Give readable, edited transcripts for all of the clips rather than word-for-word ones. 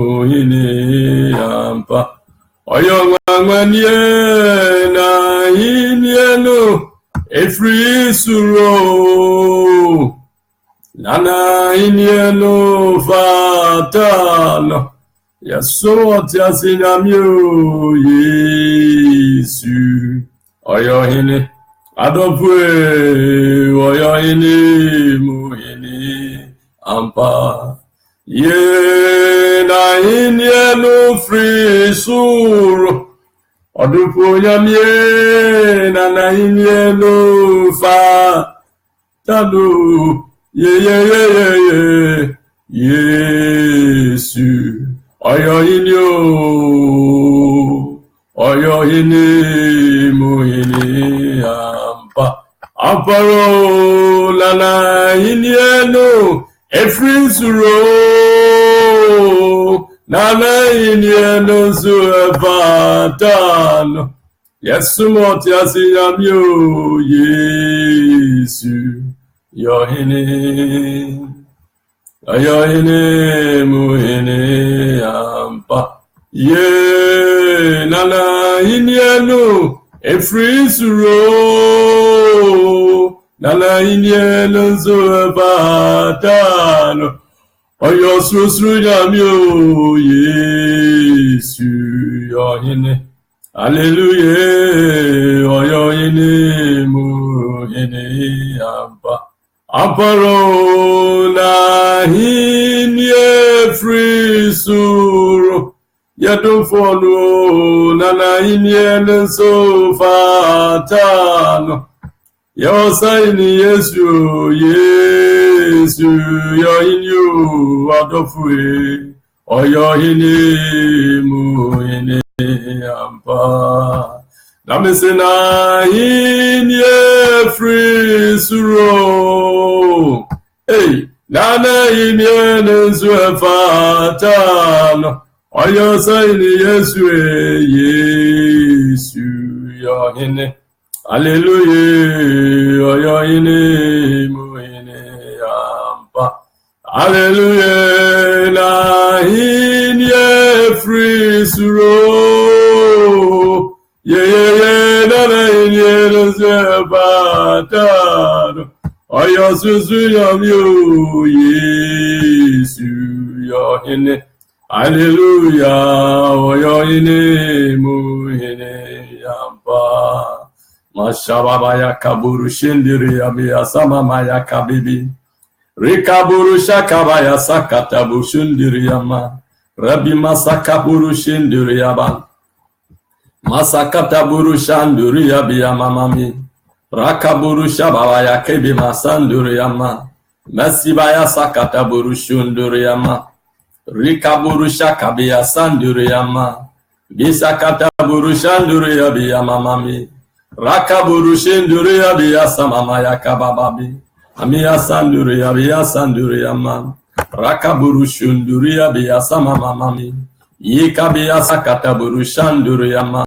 hini ampa oyo ngwanye na hinienu efri suro nana hinienu fatano yaso tiasinyamyo Yesu oyo hini adopwe oyo hini muhini ampa ye na hinienu frisuro odupo yamye na hinienu fa tado ye Yesu oyo hini muhini ampa amparo na hinienu efrisuro nana hinienu suevatano Yesu moti asinyamyo Yesu yohini muhini ampa ye nana hinienu efrisuro nana hinienu suevatano oyo susuru nyamyo Yesu yohini hallelujah oyo hini muhini ampa amparo na hini efrisuro yadufonu nana hinienu suevatano yosaini Yesu yohini adofue oyo hini muhini ampa namisena hini efrisuro nana hinienu suevatano oyo saini Yesu yohini hallelujah oyo hini muhini ampa hallelujah na hini efrisuro nana hinienu suevatano oyo susu yamyo Yesu yohini hallelujah oyo hini muhini ampa mashababa kaburu shindiri ya sama ya kabibi rikaburu shakaba sakata bushindiri yama rabi masakaburu shindiri yaba masakata buru shanduri ya mamami rakaburu shababa kebi masanduri yama masibaya sakata buru shunduri yama rikaburu shakabi sanduri yama bisakata buru shanduri ya mamami rakaburu shinduri ya samama ya kabababi amia sanduri ya sanduri yama rakaburu shunduri ya samama mami yikabi sakata buru shanduri yama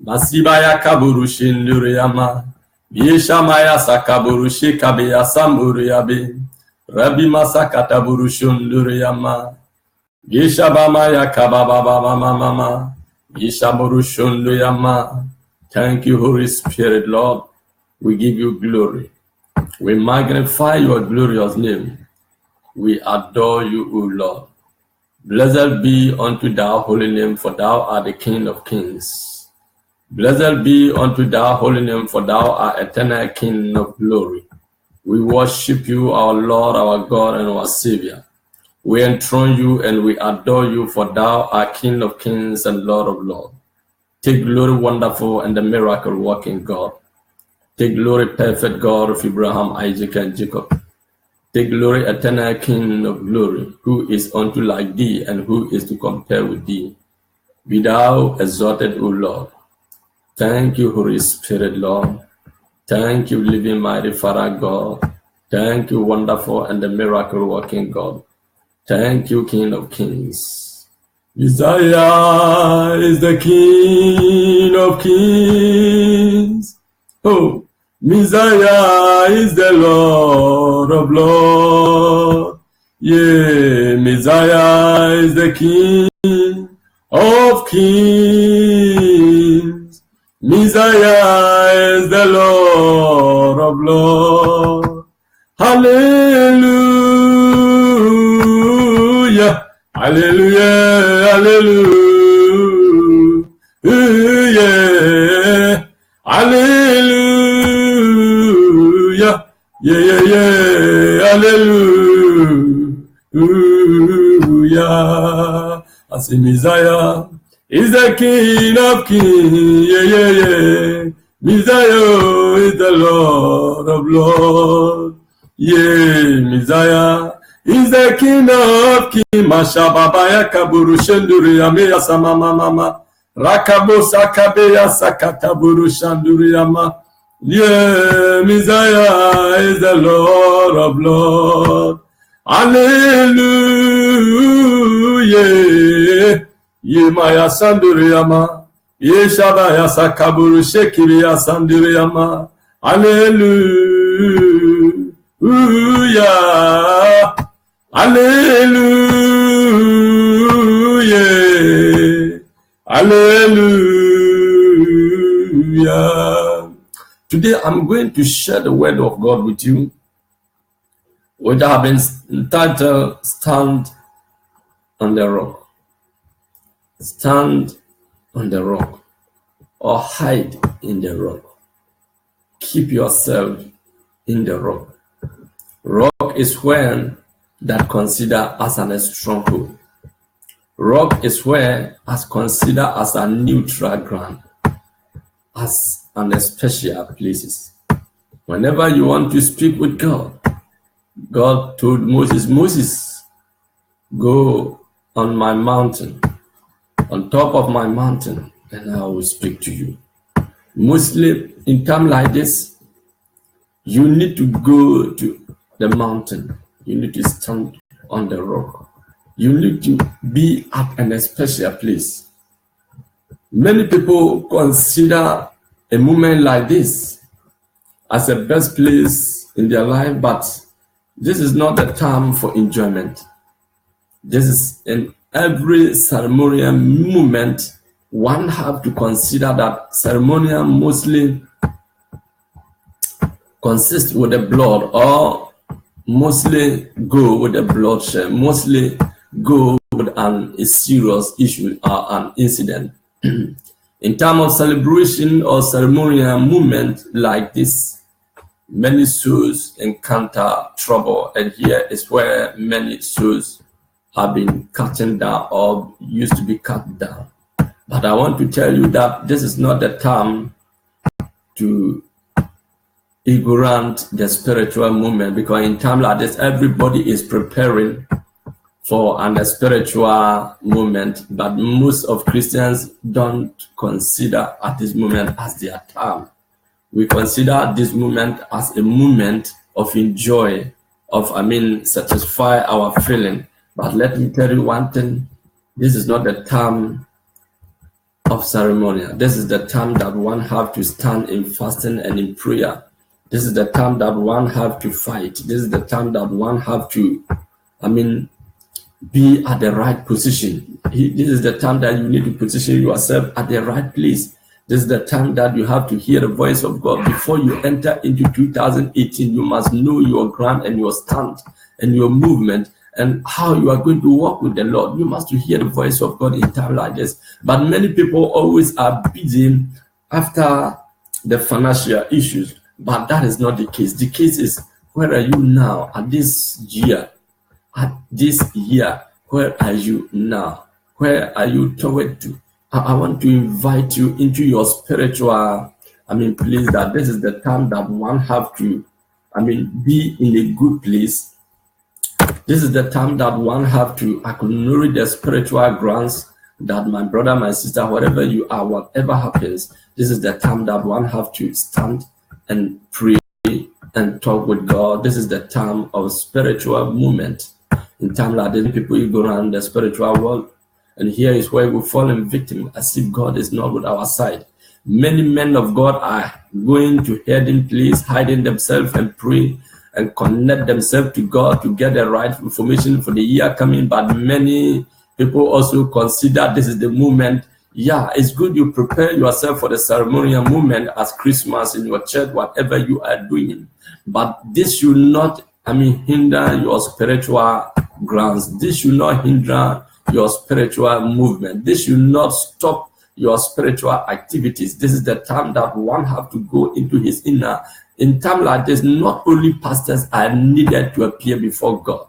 masibaya kaburu shinduri yama yeshamaya sakaburu shikabi samburi yabi rabi masakata buru shunduri yama yeshabama ya kababa mama yeshaburu shundu yama. Thank you, Holy Spirit, Lord. We give you glory. We magnify your glorious name. We adore you, O Lord. Blessed be unto thy holy name, for thou art the King of kings. Blessed be unto thy holy name, for thou art eternal King of glory. We worship you, our Lord, our God, and our Savior. We enthrone you and we adore you, for thou art King of kings and Lord of lords. Take glory, wonderful and the miracle working God. Take glory, perfect God of Abraham, Isaac, and Jacob. Take glory, eternal King of glory, who is unto like thee and who is to compare with thee. Be thou exalted, O Lord. Thank you, Holy Spirit, Lord. Thank you, living mighty Father God. Thank you, wonderful and the miracle working God. Thank you, King of kings. Messiah is the King of kings. Oh, Messiah is the Lord of lords. Yeah, Messiah is the King of Kings. Messiah is the Lord of Lords. Hallelujah. Hallelujah. Hallelujah. Hallelujah. Yeah. Hallelujah. I say Messiah is the King of Kings. Yeah. Messiah is the Lord of Lords. Yeah, Messiah is the King of Kings. Mashababaya kaburu shenduri yameya samama mama. Rakabo sakabeya sakataburu shanduri yama. Yeah, Messiah is the Lord of Lords. Hallelujah. Ye maya sanduri yama. Ye shabaya sakaburu shekiri ya sanduri yama. Hallelujah. Hallelujah. Hallelujah. Today I'm going to share the word of God with you, which I have been entitled Stand on the Rock. Stand on the rock, or hide in the rock. Keep yourself in the rock. Rock is where that considered as a stronghold. Rock is where as considered as a neutral ground, as an special places. Whenever you want to speak with God, God told Moses, go on my mountain, on top of my mountain, and I will speak to you. Mostly in time like this, you need to go to the mountain. You need to stand on the rock. You need to be at an special place. Many people consider a moment like this as the best place in their life, but this is not the time for enjoyment. This is in every ceremonial moment. One have to consider that ceremonial mostly consists with the blood, or mostly go with the bloodshed, mostly go with a serious issue or an incident. In terms of celebration or ceremonial movement like this, many souls encounter trouble, and here is where many souls have been cut down or used to be cut down. But I want to tell you that this is not the time to ignorant the spiritual movement, because in time like this, everybody is preparing for a spiritual movement, but most of Christians don't consider at this moment as their time. We consider this movement as a movement of enjoy, of satisfy our feeling. But let me tell you one thing, this is not the time of ceremonial. This is the time that one have to stand in fasting and in prayer. This is the time that one have to fight. This is the time that one have to, be at the right position. This is the time that you need to position yourself at the right place. This is the time that you have to hear the voice of God. Before you enter into 2018, you must know your ground and your stand and your movement and how you are going to walk with the Lord. You must hear the voice of God in time like this. But many people always are busy after the financial issues. But that is not the case. The case is, where are you now at this year? At this year, where are you now? Where are you toward to? I want to invite you into your spiritual, place, that this is the time that one have to, be in a good place. This is the time that one have to acknowledge the spiritual grounds that my brother, my sister, whatever you are, whatever happens, this is the time that one have to stand and pray and talk with God. This is the time of spiritual movement. In time like this, people go around the spiritual world, and here is where we fall in victim, as if God is not with our side. Many men of God are going to hiding place, hiding themselves and pray and connect themselves to God to get the right information for the year coming. But many people also consider this is the moment. Yeah, it's good you prepare yourself for the ceremonial moment as Christmas in your church, whatever you are doing. But this should not, hinder your spiritual grounds. This should not hinder your spiritual movement. This should not stop your spiritual activities. This is the time that one have to go into his inner. In time like this, not only pastors are needed to appear before God.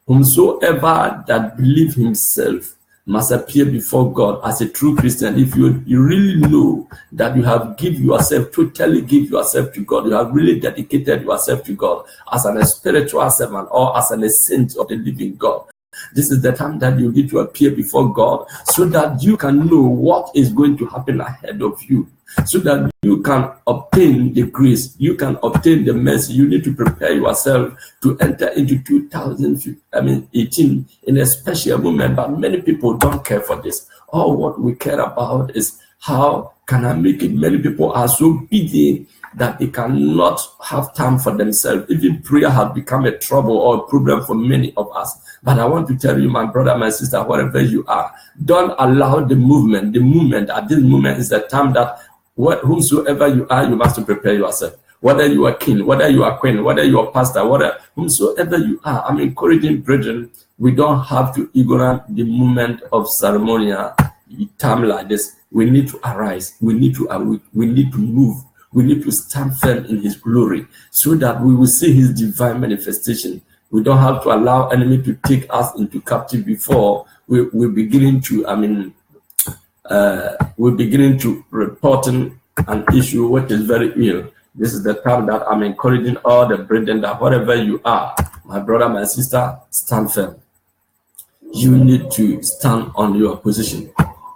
Whomsoever that believe himself must appear before God as a true Christian. If you really know that you have totally give yourself to God, you have really dedicated yourself to God as a spiritual servant or as a saint of the living God, this is the time that you need to appear before God so that you can know what is going to happen ahead of you, so that you can obtain the grace, you can obtain the mercy. You need to prepare yourself to enter into 2018 in a special moment. But many people don't care for this. All what we care about is how can I make it. Many people are so busy that they cannot have time for themselves. Even prayer has become a trouble or a problem for many of us. But I want to tell you, my brother, my sister, wherever you are, don't allow the movement. The movement at this moment is the time that whomsoever you are, you must prepare yourself. Whether you are king, whether you are queen, whether you are pastor, whomsoever you are, I'm encouraging brethren, we don't have to ignore the moment of ceremonial time like this. We need to arise. We need to awake. We need to move. We need to stand firm in his glory so that we will see his divine manifestation. We don't have to allow enemy to take us into captivity before we're beginning to, we're beginning to report an issue which is very ill. This is the time that I'm encouraging all the brethren that wherever you are, my brother, my sister, stand firm. You need to stand on your position.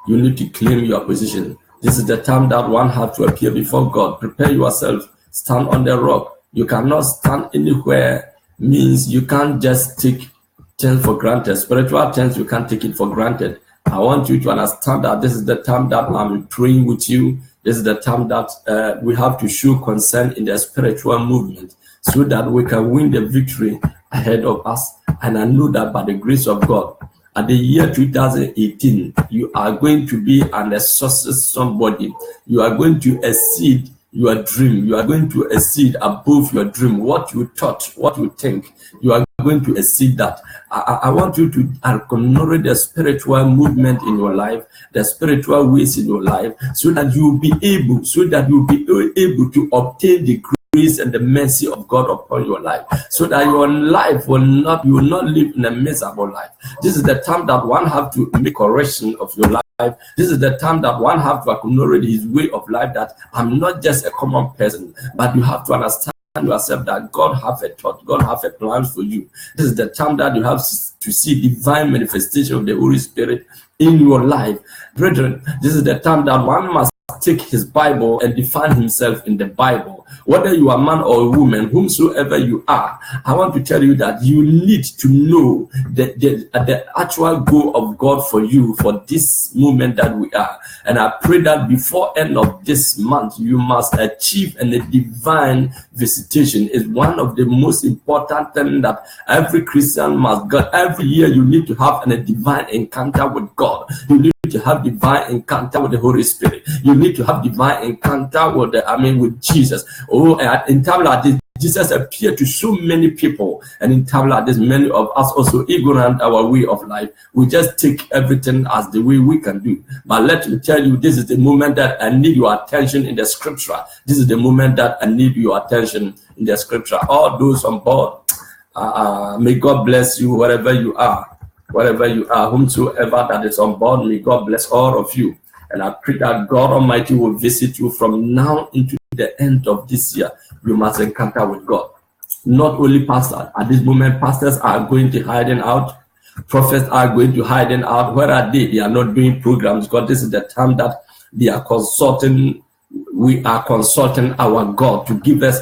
You need to claim your position. This is the time that one has to appear before God. Prepare yourself. Stand on the rock. You cannot stand anywhere. Means you can't just take things for granted. Spiritual things, you can't take it for granted. I want you to understand that this is the time that I'm praying with you. This is the time that we have to show concern in the spiritual movement so that we can win the victory ahead of us. And I know that by the grace of God, at the year 2018, you are going to be an success somebody. You are going to exceed your dream. You are going to exceed above your dream. What you thought, what you think, you are going to exceed that. I want you to acknowledge the spiritual movement in your life, the spiritual ways in your life, so that you'll be able to obtain the grace and the mercy of God upon your life, so that your life you will not live in a miserable life. This is the time that one have to make correction of your life. This is the time that one have to acknowledge his way of life, that I'm not just a common person, but you have to understand yourself that God have a thought, God have a plan for you. This is the time that you have to see divine manifestation of the Holy Spirit in your life. Brethren, this is the time that one must take his Bible and define himself in the Bible. Whether you are a man or a woman, whomsoever you are, I want to tell you that you need to know the actual goal of God for you for this moment that we are. And I pray that before end of this month, you must achieve a divine visitation. Is one of the most important things that every Christian must get. Every year you need to have a divine encounter with God. You need to have divine encounter with the Holy Spirit. You need to have divine encounter with with Jesus. Oh, in time like this, Jesus appeared to so many people, and in time like this, many of us also ignorant our way of life. We just take everything as the way we can do. But let me tell you, this is the moment that I need your attention in the scripture. This is the moment that I need your attention in the scripture. All those on board, may God bless you wherever you are. Wherever you are, whomsoever that is on board, may God bless all of you. And I pray that God Almighty will visit you from now into the end of this year. You must encounter with God. Not only pastors. At this moment, pastors are going to hiding out. Prophets are going to hiding out. Where are they? They are not doing programs, because this is the time that they are consulting. We are consulting our God to give us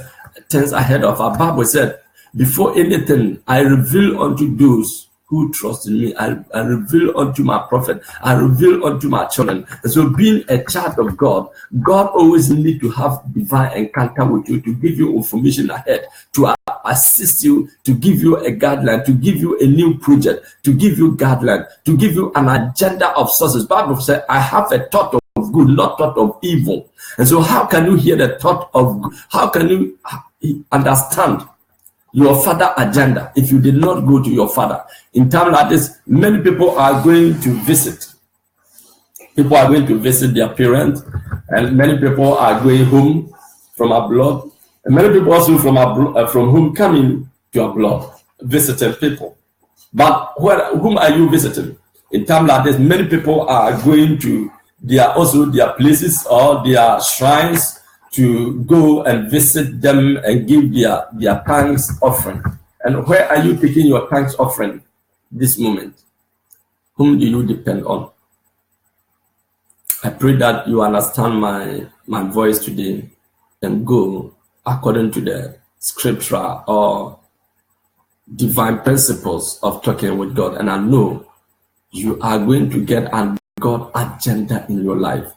things ahead of our Bible said, before anything, I reveal unto those who trust in me. I reveal unto my prophet. I reveal unto my children. And so being a child of God, God always need to have divine encounter with you to give you information ahead, to assist you, to give you a guideline, to give you a new project, to give you guideline, to give you an agenda of sources. Bible says, I have a thought of good, not thought of evil. And so how can you hear the thought of good? How can you understand your father agenda if you did not go to your father? In times like this, many people are going to visit. People are going to visit their parents, and many people are going home from abroad, and many people also from home coming to abroad, visiting people. But whom are you visiting? In times like this, many people are going to their places or their shrines to go and visit them and give their thanks offering. And where are you taking your thanks offering this moment? Whom do you depend on? I pray that you understand my voice today and go according to the scripture or divine principles of talking with God. And I know you are going to get a God agenda in your life.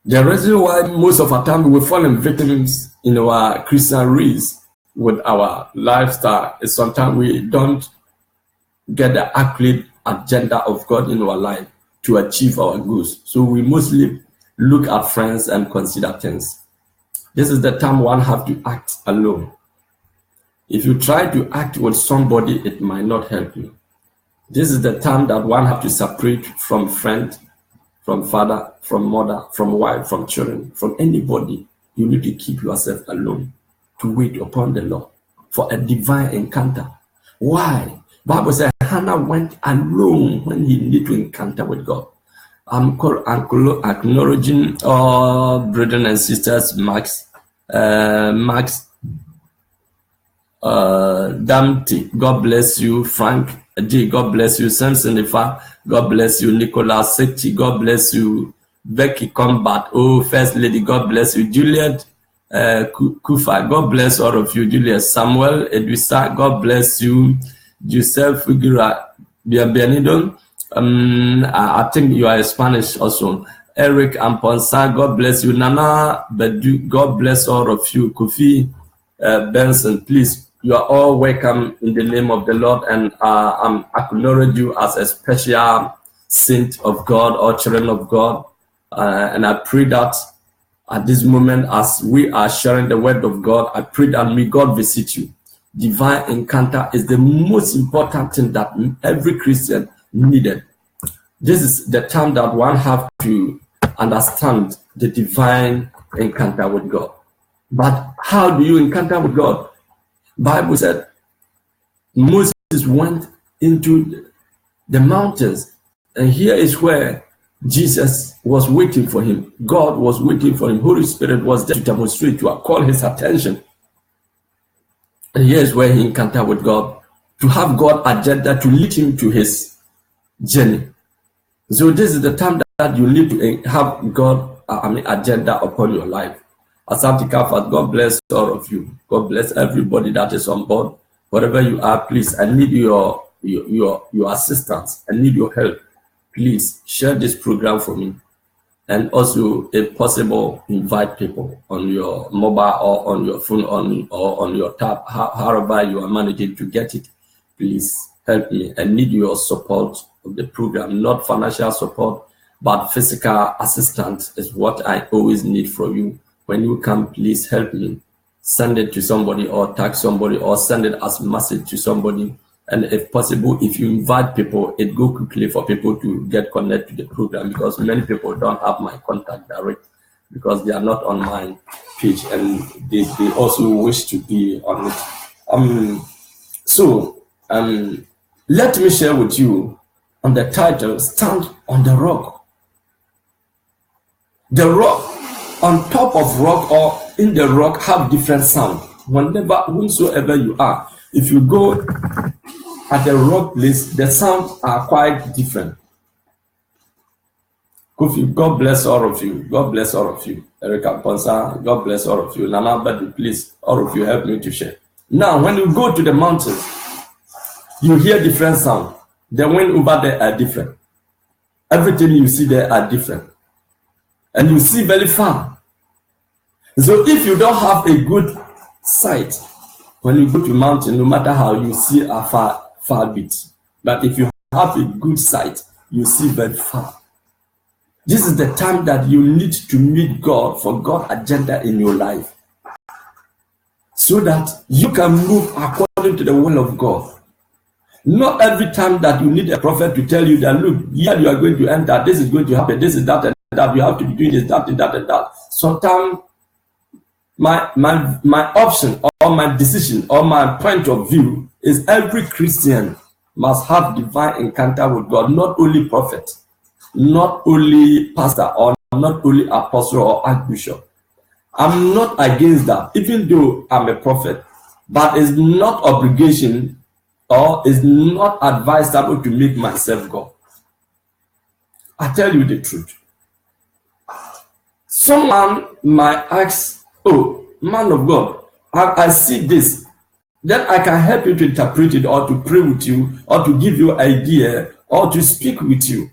The reason why most of our time we fall victims in our Christian race with our lifestyle is sometimes we don't get the accurate agenda of God in our life to achieve our goals. So we mostly look at friends and consider things. This is the time one have to act alone. If you try to act with somebody, it might not help you. This is the time that one have to separate from friend, from father, from mother, from wife, from children, from anybody. You need to keep yourself alone to wait upon the Lord for a divine encounter. Why? Bible says Hannah went alone when he needed to encounter with God. I'm acknowledging all brethren and sisters, Max, Damti, God bless you. Frank D, God bless you. Samson Ifa, God bless you. Nicolas Sekti, God bless you. Becky Combat, oh, First Lady, God bless you. Juliet Kufa, God bless all of you. Juliet Samuel Edwisa, God bless you. Joseph Figura, bienvenido. I think you are Spanish also. Eric Amponsa, God bless you. Nana Bedu, God bless all of you. Kofi Benson, please, you are all welcome in the name of the Lord, and I acknowledge you as a special saint of God or children of God. And I pray that at this moment, as we are sharing the word of God, I pray that may God visit you. Divine encounter is the most important thing that every Christian needed. This is the time that one have to understand the divine encounter with God. But how do you encounter with God? Bible said Moses went into the mountains, and here is where Jesus was waiting for him. God was waiting for him. Holy Spirit was there to demonstrate, to call his attention. And here's where he encountered with God, to have God agenda to lead him to his journey. So this is the time that you need to have God agenda upon your life. Asante Kafat, God bless all of you. God bless everybody that is on board. Wherever you are, please, I need your assistance. I need your help. Please share this program for me. And also, if possible, invite people on your mobile or on your phone or on your tab, however you are managing to get it. Please help me. I need your support of the program, not financial support, but physical assistance is what I always need from you. When you come, please help me. Send it to somebody or tag somebody or send it as a message to somebody. And if possible, if you invite people, it go quickly for people to get connected to the program, because many people don't have my contact direct because they are not on my page and they also wish to be on it. Let me share with you on the title, Stand on the Rock. The rock, on top of rock or in the rock, have different sound. Whosoever you are, if you go at the rock place, the sounds are quite different. Kofi, God bless all of you. God bless all of you. Erica Ponsa, God bless all of you. Nana Badu, please, all of you help me to share. Now, when you go to the mountains, you hear different sound. The wind over there are different. Everything you see there are different. And you see very far. So if you don't have a good sight, when you go to mountain, no matter how you see a far bit. But if you have a good sight, you see very far. This is the time that you need to meet God for God's agenda in your life, so that you can move according to the will of God. Not every time that you need a prophet to tell you that, look, here you are going to enter, this is going to happen, this is that and that, you have to be doing this, that and that and that. Sometimes my option or my decision or my point of view is every Christian must have divine encounter with God, not only prophet, not only pastor, or not only apostle or archbishop. I'm not against that, even though I'm a prophet, but it's not obligation or is not advisable to make myself God. I tell you the truth. Someone might ask, oh, man of God, I see this. Then I can help you to interpret it, or to pray with you, or to give you an idea, or to speak with you.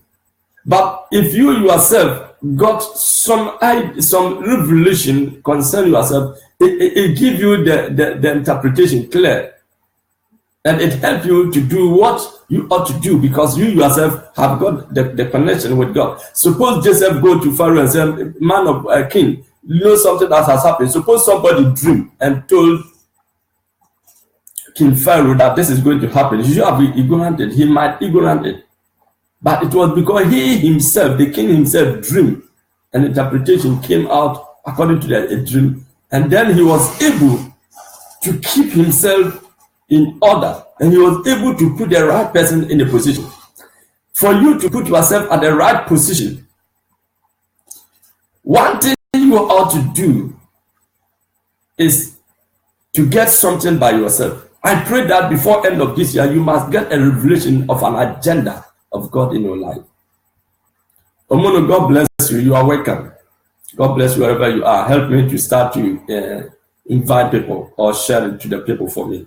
But if you yourself got some revelation concerning yourself, it gives you the interpretation clear. And it helps you to do what you ought to do, because you yourself have got the connection with God. Suppose Joseph go to Pharaoh and say, man of king, you know something that has happened. Suppose somebody dreamed and told King Pharaoh that this is going to happen. He should have been ignorant. He might ignorant it. But it was because he himself, the king himself, dreamed. An interpretation came out according to the dream. And then he was able to keep himself in order, and he was able to put the right person in the position. For you to put yourself at the right position, one thing you ought to do is to get something by yourself. I pray that before end of this year, you must get a revelation of an agenda of God in your life. Omono, God bless you. You are welcome. God bless you wherever you are. Help me to start to invite people or share it to the people for me.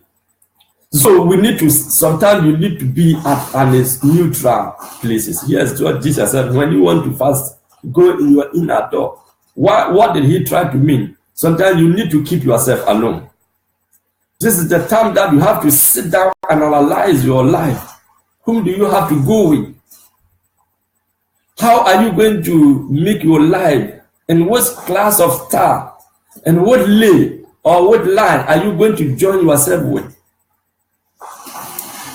So we need to, sometimes you need to be at neutral places. Here's what Jesus said: when you want to fast, go in your inner door. What did he try to mean? Sometimes you need to keep yourself alone. This is the time that you have to sit down and analyze your life. Whom do you have to go with? How are you going to make your life? And what class of star and what lay or what line are you going to join yourself with?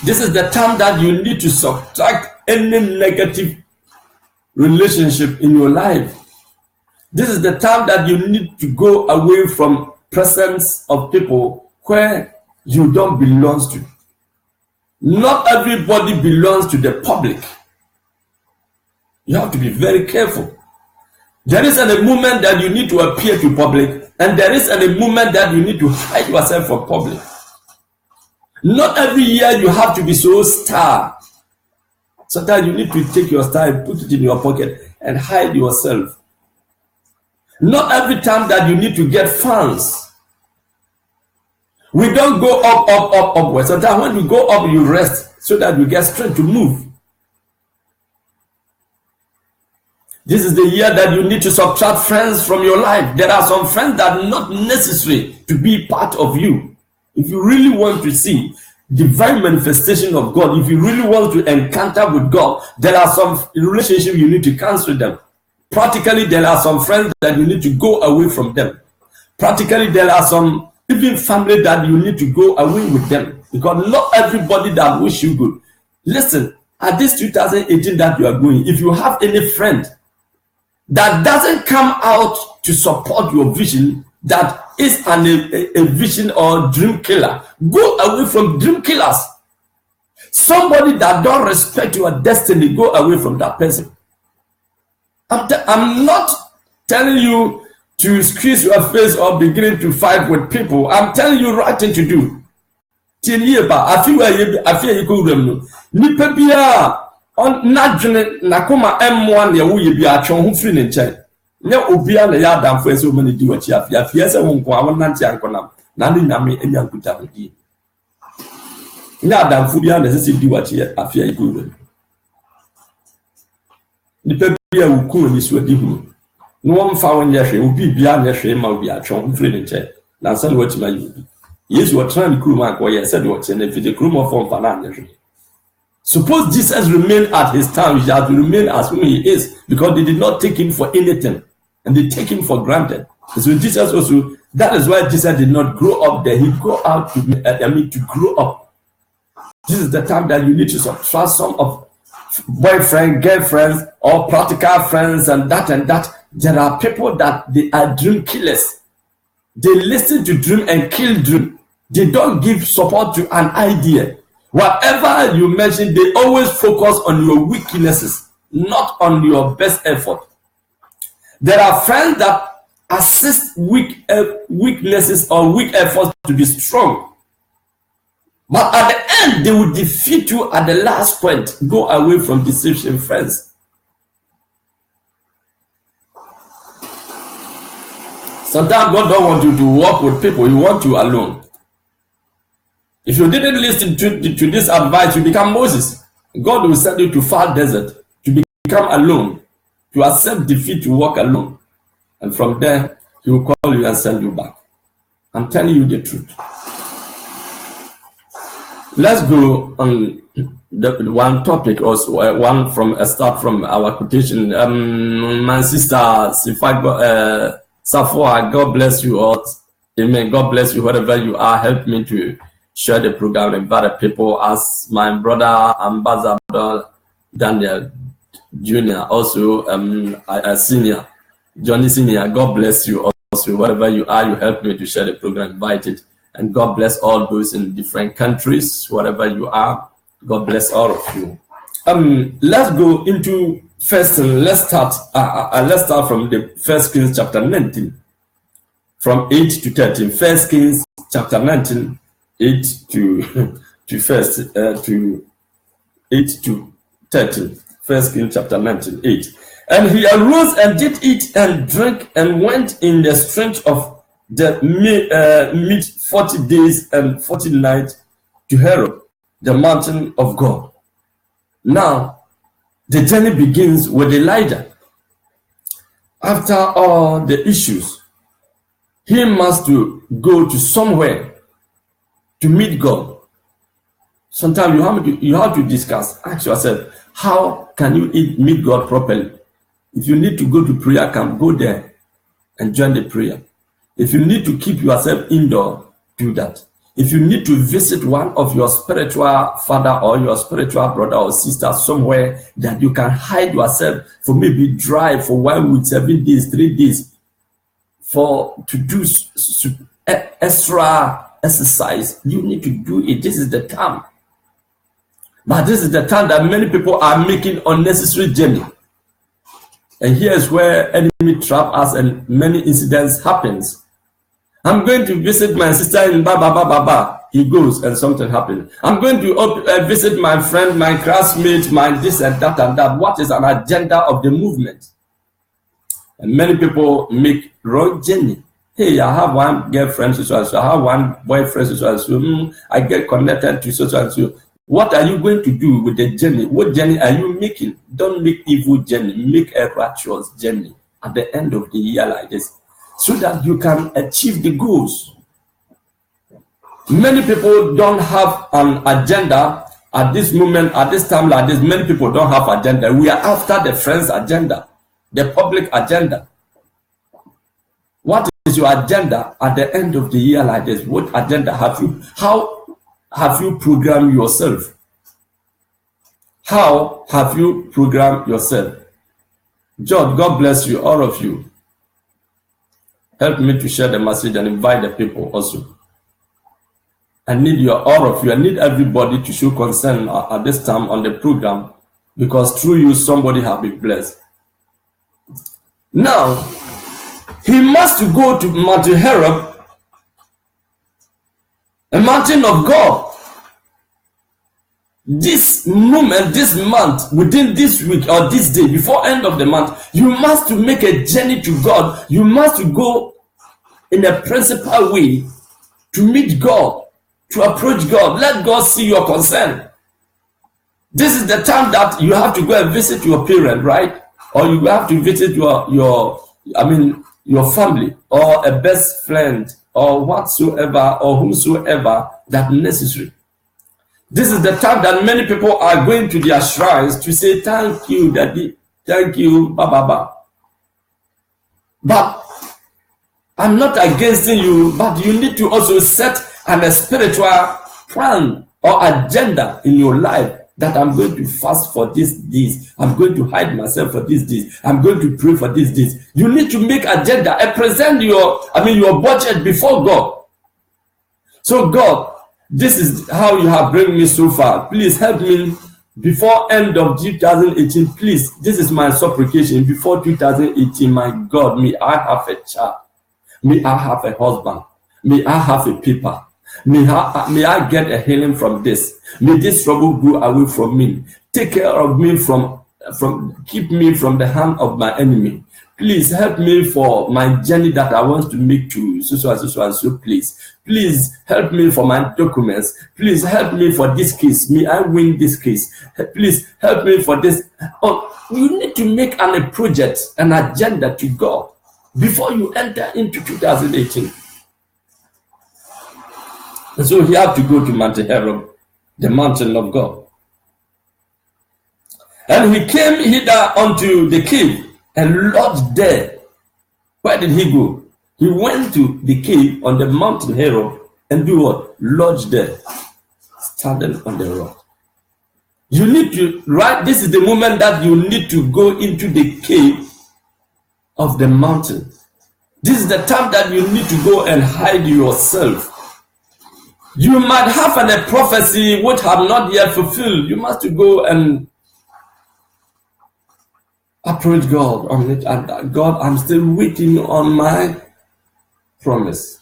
This is the time that you need to subtract any negative relationship in your life. This is the time that you need to go away from presence of people where you don't belong to. Not everybody belongs to the public. You have to be very careful. There is a moment that you need to appear to public, and there is a moment that you need to hide yourself from public. Not every year you have to be so star. Sometimes you need to take your star and put it in your pocket and hide yourself. Not every time that you need to get fans. We don't go up, upwards. Sometimes when you go up, you rest so that you get strength to move. This is the year that you need to subtract friends from your life. There are some friends that are not necessary to be part of you. If you really want to see divine manifestation of God, if you really want to encounter with God, there are some relationships you need to cancel them. Practically, there are some friends that you need to go away from them. Practically, there are some even family that you need to go away with them, because not everybody that wish you good. Listen, at this 2018 that you are going, if you have any friend that doesn't come out to support your vision, that is a vision or dream killer, go away from dream killers. Somebody that don't respect your destiny, go away from that person. I'm not telling you to squeeze your face or beginning to fight with people. I'm telling you right thing to do. I feel you could remember. Nipepia on Najun Nakuma M1 ya wuye bi atwon ho firi ne nkyɛn. Ne obia na ya damfo ese o mani di wachi afia se won ko awon nante ankonam na ne nyame anya nkutafodi. Nya dan fubia necessity what here afia igu. Ni pe bia wuku ni so di hu. No one found yahwe obi bia na hwe ma obi atwon mfiri ne nche. Na san what ma yi. Yesu what try the crew man ko ye said what in the crew of form na yahwe. Suppose Jesus remained at his time, he has to remain as who he is because they did not take him for anything and they take him for granted. So Jesus also, that is why Jesus did not grow up there. He grew out to grow up. This is the time that you need to subtract some of boyfriend, girlfriends, or practical friends and that. There are people that they are dream killers. They listen to dream and kill dream. They don't give support to an idea. Whatever you mention, they always focus on your weaknesses, not on your best effort. There are friends that assist weaknesses or weak efforts to be strong. But at the end, they will defeat you at the last point. Go away from deception, friends. Sometimes God don't want you to work with people. He wants you alone. If you didn't listen to this advice, you become Moses. God will send you to far desert to become alone, to accept defeat, to walk alone. And from there, he will call you and send you back. I'm telling you the truth. Let's go on the one topic, also one from a start from our quotation. My sister Safua, God bless you all. Amen. God bless you wherever you are. Help me to share the program, invite people, as my brother Ambassador Daniel Jr. also a senior, Johnny Senior. God bless you also wherever you are. You help me to share the program, invite it, and God bless all those in different countries wherever you are. God bless all of you. Let's go into first. Let's start from the First Kings chapter 19, from 8 to 13. First Kings chapter 19. 8 to 8 to 13. First Kings chapter 19, 8. And he arose and did eat and drink and went in the strength of the mid 40 days and 40 nights to Horeb, the mountain of God. Now the journey begins with Elijah. After all the issues, he must go to somewhere to meet God. Sometimes you have to discuss, ask yourself, how can you meet God properly? If you need to go to prayer camp, go there and join the prayer. If you need to keep yourself indoor, do that. If you need to visit one of your spiritual father or your spiritual brother or sister somewhere that you can hide yourself for maybe drive for 1 week, 7 days, 3 days, to do extra exercise, you need to do it. This is the time. But this is the time that many people are making unnecessary journey. And here's where enemy trap us and many incidents happens. I'm going to visit my sister in Baba. He goes and something happens. I'm going to visit my friend, my classmate, my this and that and that. What is an agenda of the movement? And many people make wrong journey. Hey, I have one girlfriend, so I have one boyfriend, so I get connected to so and so. What are you going to do with the journey? What journey are you making? Don't make evil journey. Make a righteous journey at the end of the year like this, so that you can achieve the goals. Many people don't have an agenda at this moment, at this time like this. Many people don't have agenda. We are after the friends' agenda, the public agenda. What is your agenda at the end of the year like this? What agenda have you? How have you programmed yourself? How have you programmed yourself? George, God bless you, all of you. Help me to share the message and invite the people also. I need all of you. I need everybody to show concern at this time on the program, because through you somebody have been blessed. Now, he must go to Mount Horeb, a mountain of God. This moment, this month, within this week or this day, before end of the month, you must make a journey to God. You must go in a principal way to meet God. to approach God. Let God see your concern. This is the time that you have to go and visit your parent, right? Or you have to visit your family or a best friend or whatsoever or whomsoever that necessary. This is the time that many people are going to their shrines to say, thank you, Daddy, thank you, Baba. But I'm not against you, but you need to also set a spiritual plan or agenda in your life that I'm going to fast for this. I'm going to hide myself for this. I'm going to pray for this. You need to make agenda and present your budget before God. So God, this is how you have brought me so far. Please help me before end of 2018. Please, this is my supplication. Before 2018, my God, may I have a child. May I have a husband. May I have a paper. May I get a healing from this. May this trouble go away from me. Take care of me keep me from the hand of my enemy. Please help me for my journey that I want to make to so. Please help me for my documents. Please help me for this case. May I win this case. Please help me for this. You need to make a project, an agenda to God before you enter into 2018. And so you have to go to Mount Horeb, the mountain of God. And he came hither unto the cave and lodged there. Where did he go? He went to the cave on the mountain Horeb and do what? Lodged there, standing on the rock. You need to, right? This is the moment that you need to go into the cave of the mountain. This is the time that you need to go and hide yourself. You might have a prophecy which have not yet fulfilled. You must go and approach God on it. And God, I'm still waiting on my promise.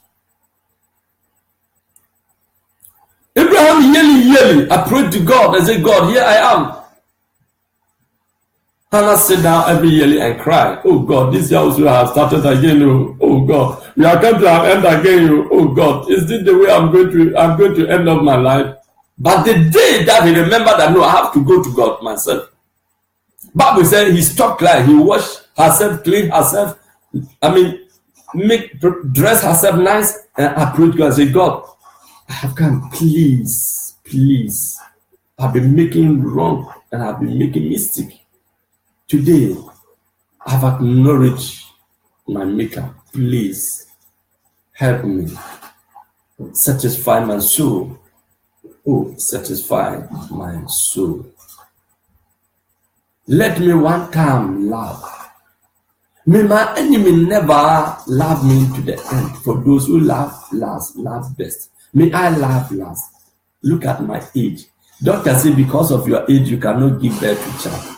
Abraham yearly approached to God and said, God, here I am. Hannah sat down every yearly and cried, oh God, this year also has started again. Oh God, we are going to have end again. Oh God, is this the way I'm going to end up my life? But the day that he remembered that no, I have to go to God myself. Bible said he stopped crying. He washed herself, cleaned herself. Dress herself nice and approach God and say, God, I have come. Please. I've been making wrong and I've been making mistake. Today, I've acknowledged my maker. Please help me. Satisfy my soul. Oh, satisfy my soul. Let me one time laugh. May my enemy never love me to the end. For those who laugh last, laugh best. May I laugh last. Look at my age. Doctor say because of your age you cannot give birth to child.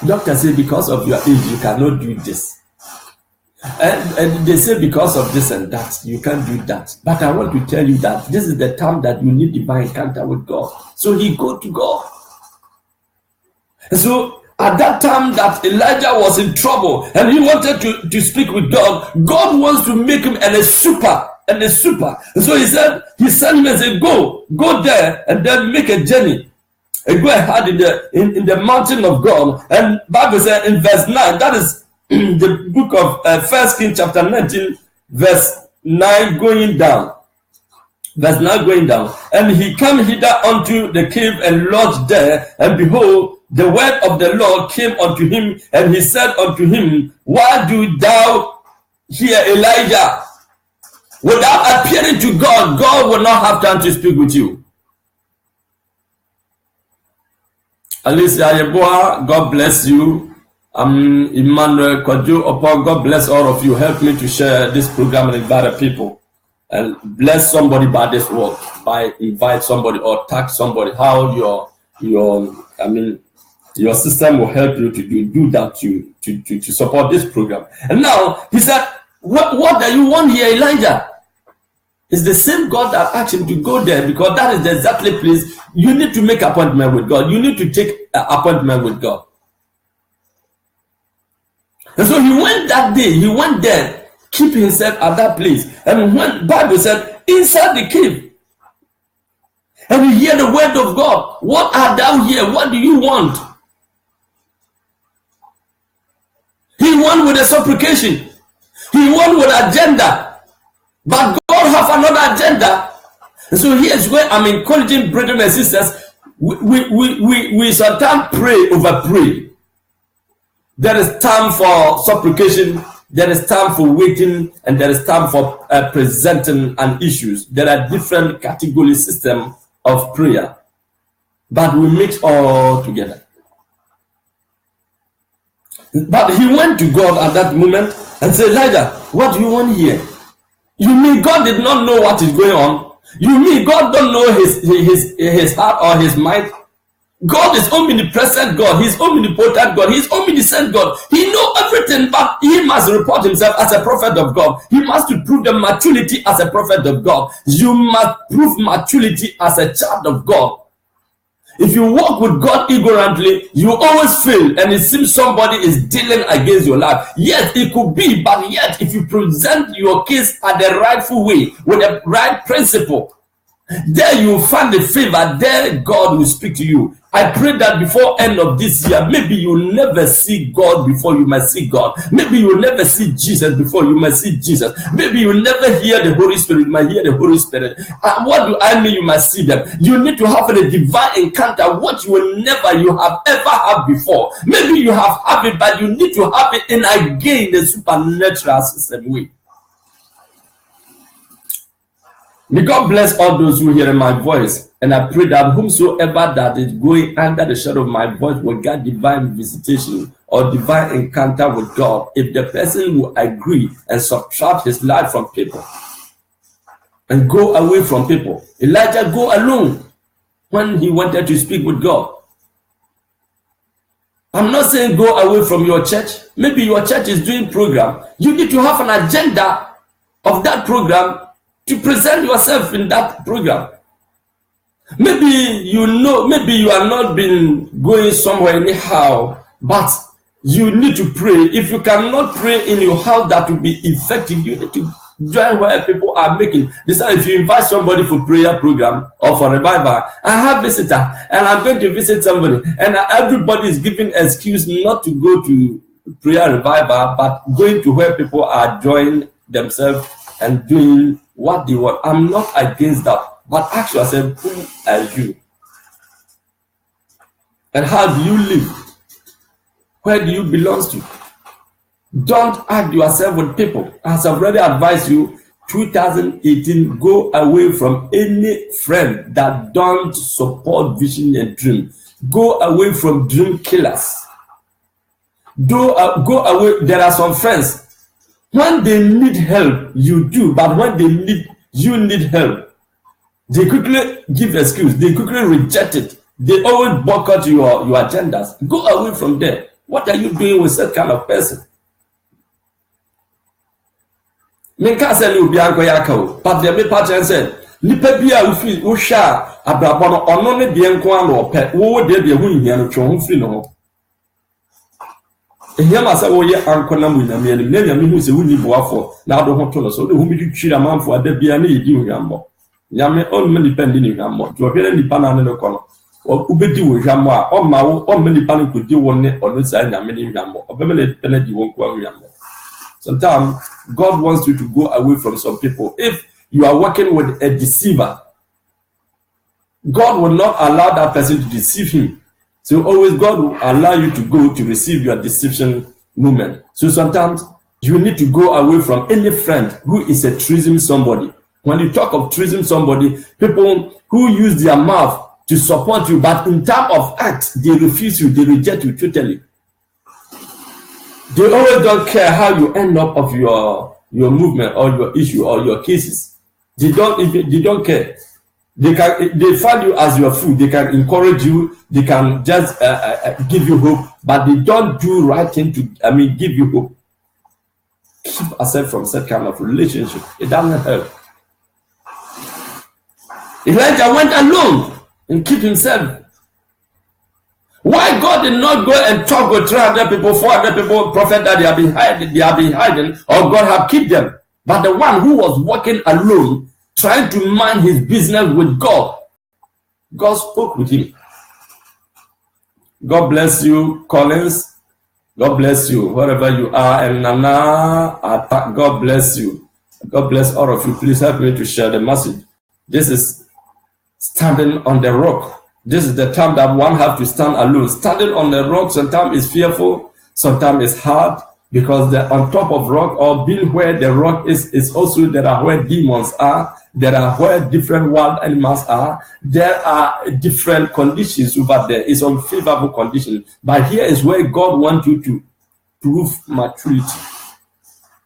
Doctor say because of your age you cannot do this. And they say because of this and that you can't do that. But I want to tell you that this is the time that you need divine encounter with God. So he go to God. And so at that time that Elijah was in trouble and he wanted to speak with God, God wants to make him a super. And so he said, he sent him and said, go there and then make a journey. And go ahead in the mountain of God. And Bible said in verse 9, that is the book of 1 Kings chapter 19, verse 9 going down. Verse 9 going down. And he came hither unto the cave and lodged there. And behold, the word of the Lord came unto him. And he said unto him, why do thou hear Elijah? Without appearing to God, God will not have time to speak with you. Alicia Yeboah, God bless you. Emmanuel Kwadjo Opo, God bless all of you. Help me to share this program and invite people. And bless somebody by this word. By invite somebody or tag somebody. How your system will help you to do that to support this program. And now he said, what do you want here, Elijah? It's the same God that asked him to go there because that is the exactly place you need to make appointment with God. You need to take an appointment with God. And so he went that day. He went there, keep himself at that place. And when Bible said inside the cave, and you hear the word of God. What art thou here? What do you want? He won with a supplication. He won with agenda. But God have another agenda. And so here's where I'm encouraging brethren and sisters. We sometimes pray over pray. There is time for supplication. There is time for waiting, and there is time for presenting an issues. There are different category system of prayer, but we mix all together. But he went to God at that moment and said, Elijah, what do you want here? You mean God did not know what is going on? You mean God don't know his heart or his mind? God is omnipresent God. He's omnipotent God. He's omniscient God. He knows everything, but he must report himself as a prophet of God. He must prove the maturity as a prophet of God. You must prove maturity as a child of God. If you walk with God ignorantly, you always fail, and it seems somebody is dealing against your life. Yes, it could be, but yet if you present your case at the rightful way, with the right principle, there you will find the favor. There God will speak to you. I pray that before end of this year, maybe you will never see God before you must see God. Maybe you will never see Jesus before you must see Jesus. Maybe you will never hear the Holy Spirit, you might hear the Holy Spirit. What do I mean you must see them? You need to have a divine encounter, what you will never you have ever had before. Maybe you have it, but you need to have it in again the supernatural system way. May God bless all those who hear my voice, and I pray that whomsoever that is going under the shadow of my voice will get divine visitation or divine encounter with God. If the person will agree and subtract his life from people and go away from people. Elijah go alone when he wanted to speak with God. I'm not saying go away from your church. Maybe your church is doing program. You need to have an agenda of that program to present yourself in that program. Maybe maybe you are not been going somewhere anyhow, but you need to pray. If you cannot pray in your house that will be effective, you need to join where people are making. This time, if you invite somebody for prayer program or for revival, I have visitor and I'm going to visit somebody, and everybody is giving excuse not to go to prayer revival, but going to where people are joining themselves and doing what they want. I'm not against that, but ask yourself, who are you? And how do you live? Where do you belong to? Don't argue yourself with people. As I've already advised you, 2018, go away from any friend that don't support vision and dream. Go away from dream killers. Go away. There are some friends, when they need help, you do, but when you need help, they quickly give excuse. They quickly reject it. They always boycott your agendas. Go away from there. What are you doing with that kind of person? But the me patron said, Nipa bia ufi usha abrabono ono ne de nko an ope wo de hu nhia no twe ho firi no. Ehia ma se wo ye ankona mu nyame anim na nyame hu se wuni boafo na ado ho to no so de hu bi twira manfo ada bia na yedi hwammo. Nyame on me depend ni hwammo. To hwere nipa na ne no kono. Ubedi wo hwammo a o ma wo o me nipa no kodi wo ne ono sa nyame ni hwammo. Obeme le pele di wo kwa hwammo. Sometimes God wants you to go away from some people. If you are working with a deceiver, God will not allow that person to deceive him. So always God will allow you to go to receive your deception movement. So sometimes you need to go away from any friend who is a treason somebody. When you talk of treason somebody, people who use their mouth to support you, but in terms of act, they refuse you, they reject you totally. They always don't care how you end up of your movement or your issue or your cases. They don't care. They find you as your food. They can encourage you. They can just give you hope, but they don't do right thing to give you hope. Keep yourself from that kind of relationship. It doesn't help. Elijah went alone and keep himself. Why God did not go and talk with 300 people, 400 people, prophet that they have been hiding, or God have kept them? But the one who was walking alone, trying to mind his business with God, God spoke with him. God bless you, Collins. God bless you, wherever you are. And Nana, God bless you. God bless all of you. Please help me to share the message. This is standing on the rock. This is the time that one have to stand alone. Standing on the rock sometimes is fearful, sometimes it's hard, because on top of rock, or being where the rock is also there are where demons are, there are where different wild animals are, there are different conditions over there. It's unfavorable conditions. But here is where God wants you to prove maturity.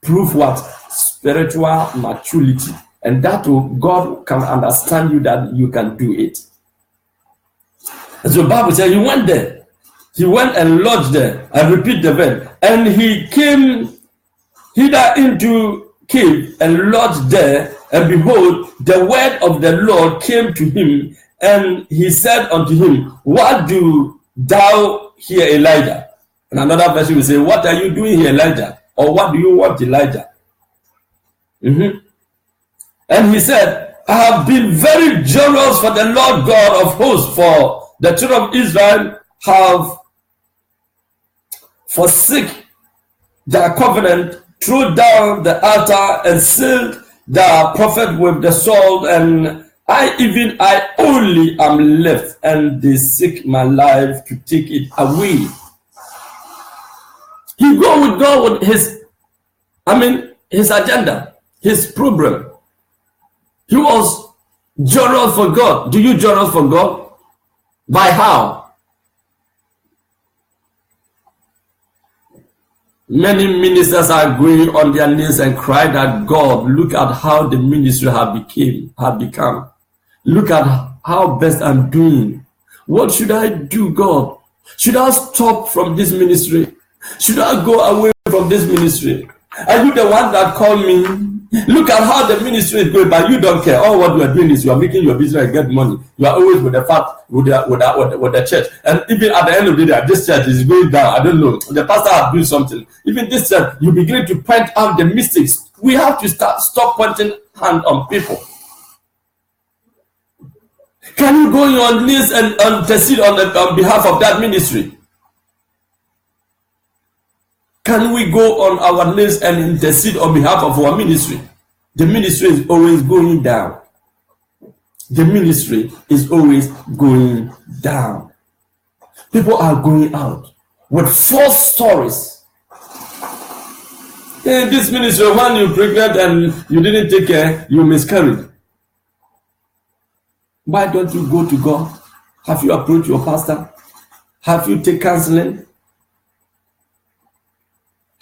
Prove what? Spiritual maturity. And that will, God can understand you that you can do it. And so the Bible says he went there. He went and lodged there. I repeat the verse. And he came hither into cave and lodged there. And behold, the word of the Lord came to him. And he said unto him, what do thou here, Elijah? And another verse will say, what are you doing here, Elijah? Or what do you want, Elijah? And he said, I have been very jealous for the Lord God of hosts, for the children of Israel have forsaken their covenant, threw down the altar, and sealed the prophet with the sword, and I only am left, and they seek my life to take it away. He go with God with his agenda, his program. He was jealous for God. Do you jealous for God? By how? Many ministers are going on their knees and cry that God, look at how the ministry have become. Look at how best I'm doing. What should I do, God? Should I stop from this ministry? Should I go away from this ministry? Are you the one that called me? Look at how the ministry is going, but you don't care. All what you are doing is you are making your business and get money. You are always with the church. And even at the end of the day, this church is going down. I don't know. The pastor has doing something. Even this church, you begin to point out the mistakes. We have to stop pointing hand on people. Can you go on your knees and intercede on behalf of that ministry? Can we go on our knees and intercede on behalf of our ministry? The ministry is always going down. The ministry is always going down. People are going out with false stories. In this ministry, when you're pregnant and you didn't take care, you miscarried. Why don't you go to God? Have you approached your pastor? Have you taken counseling?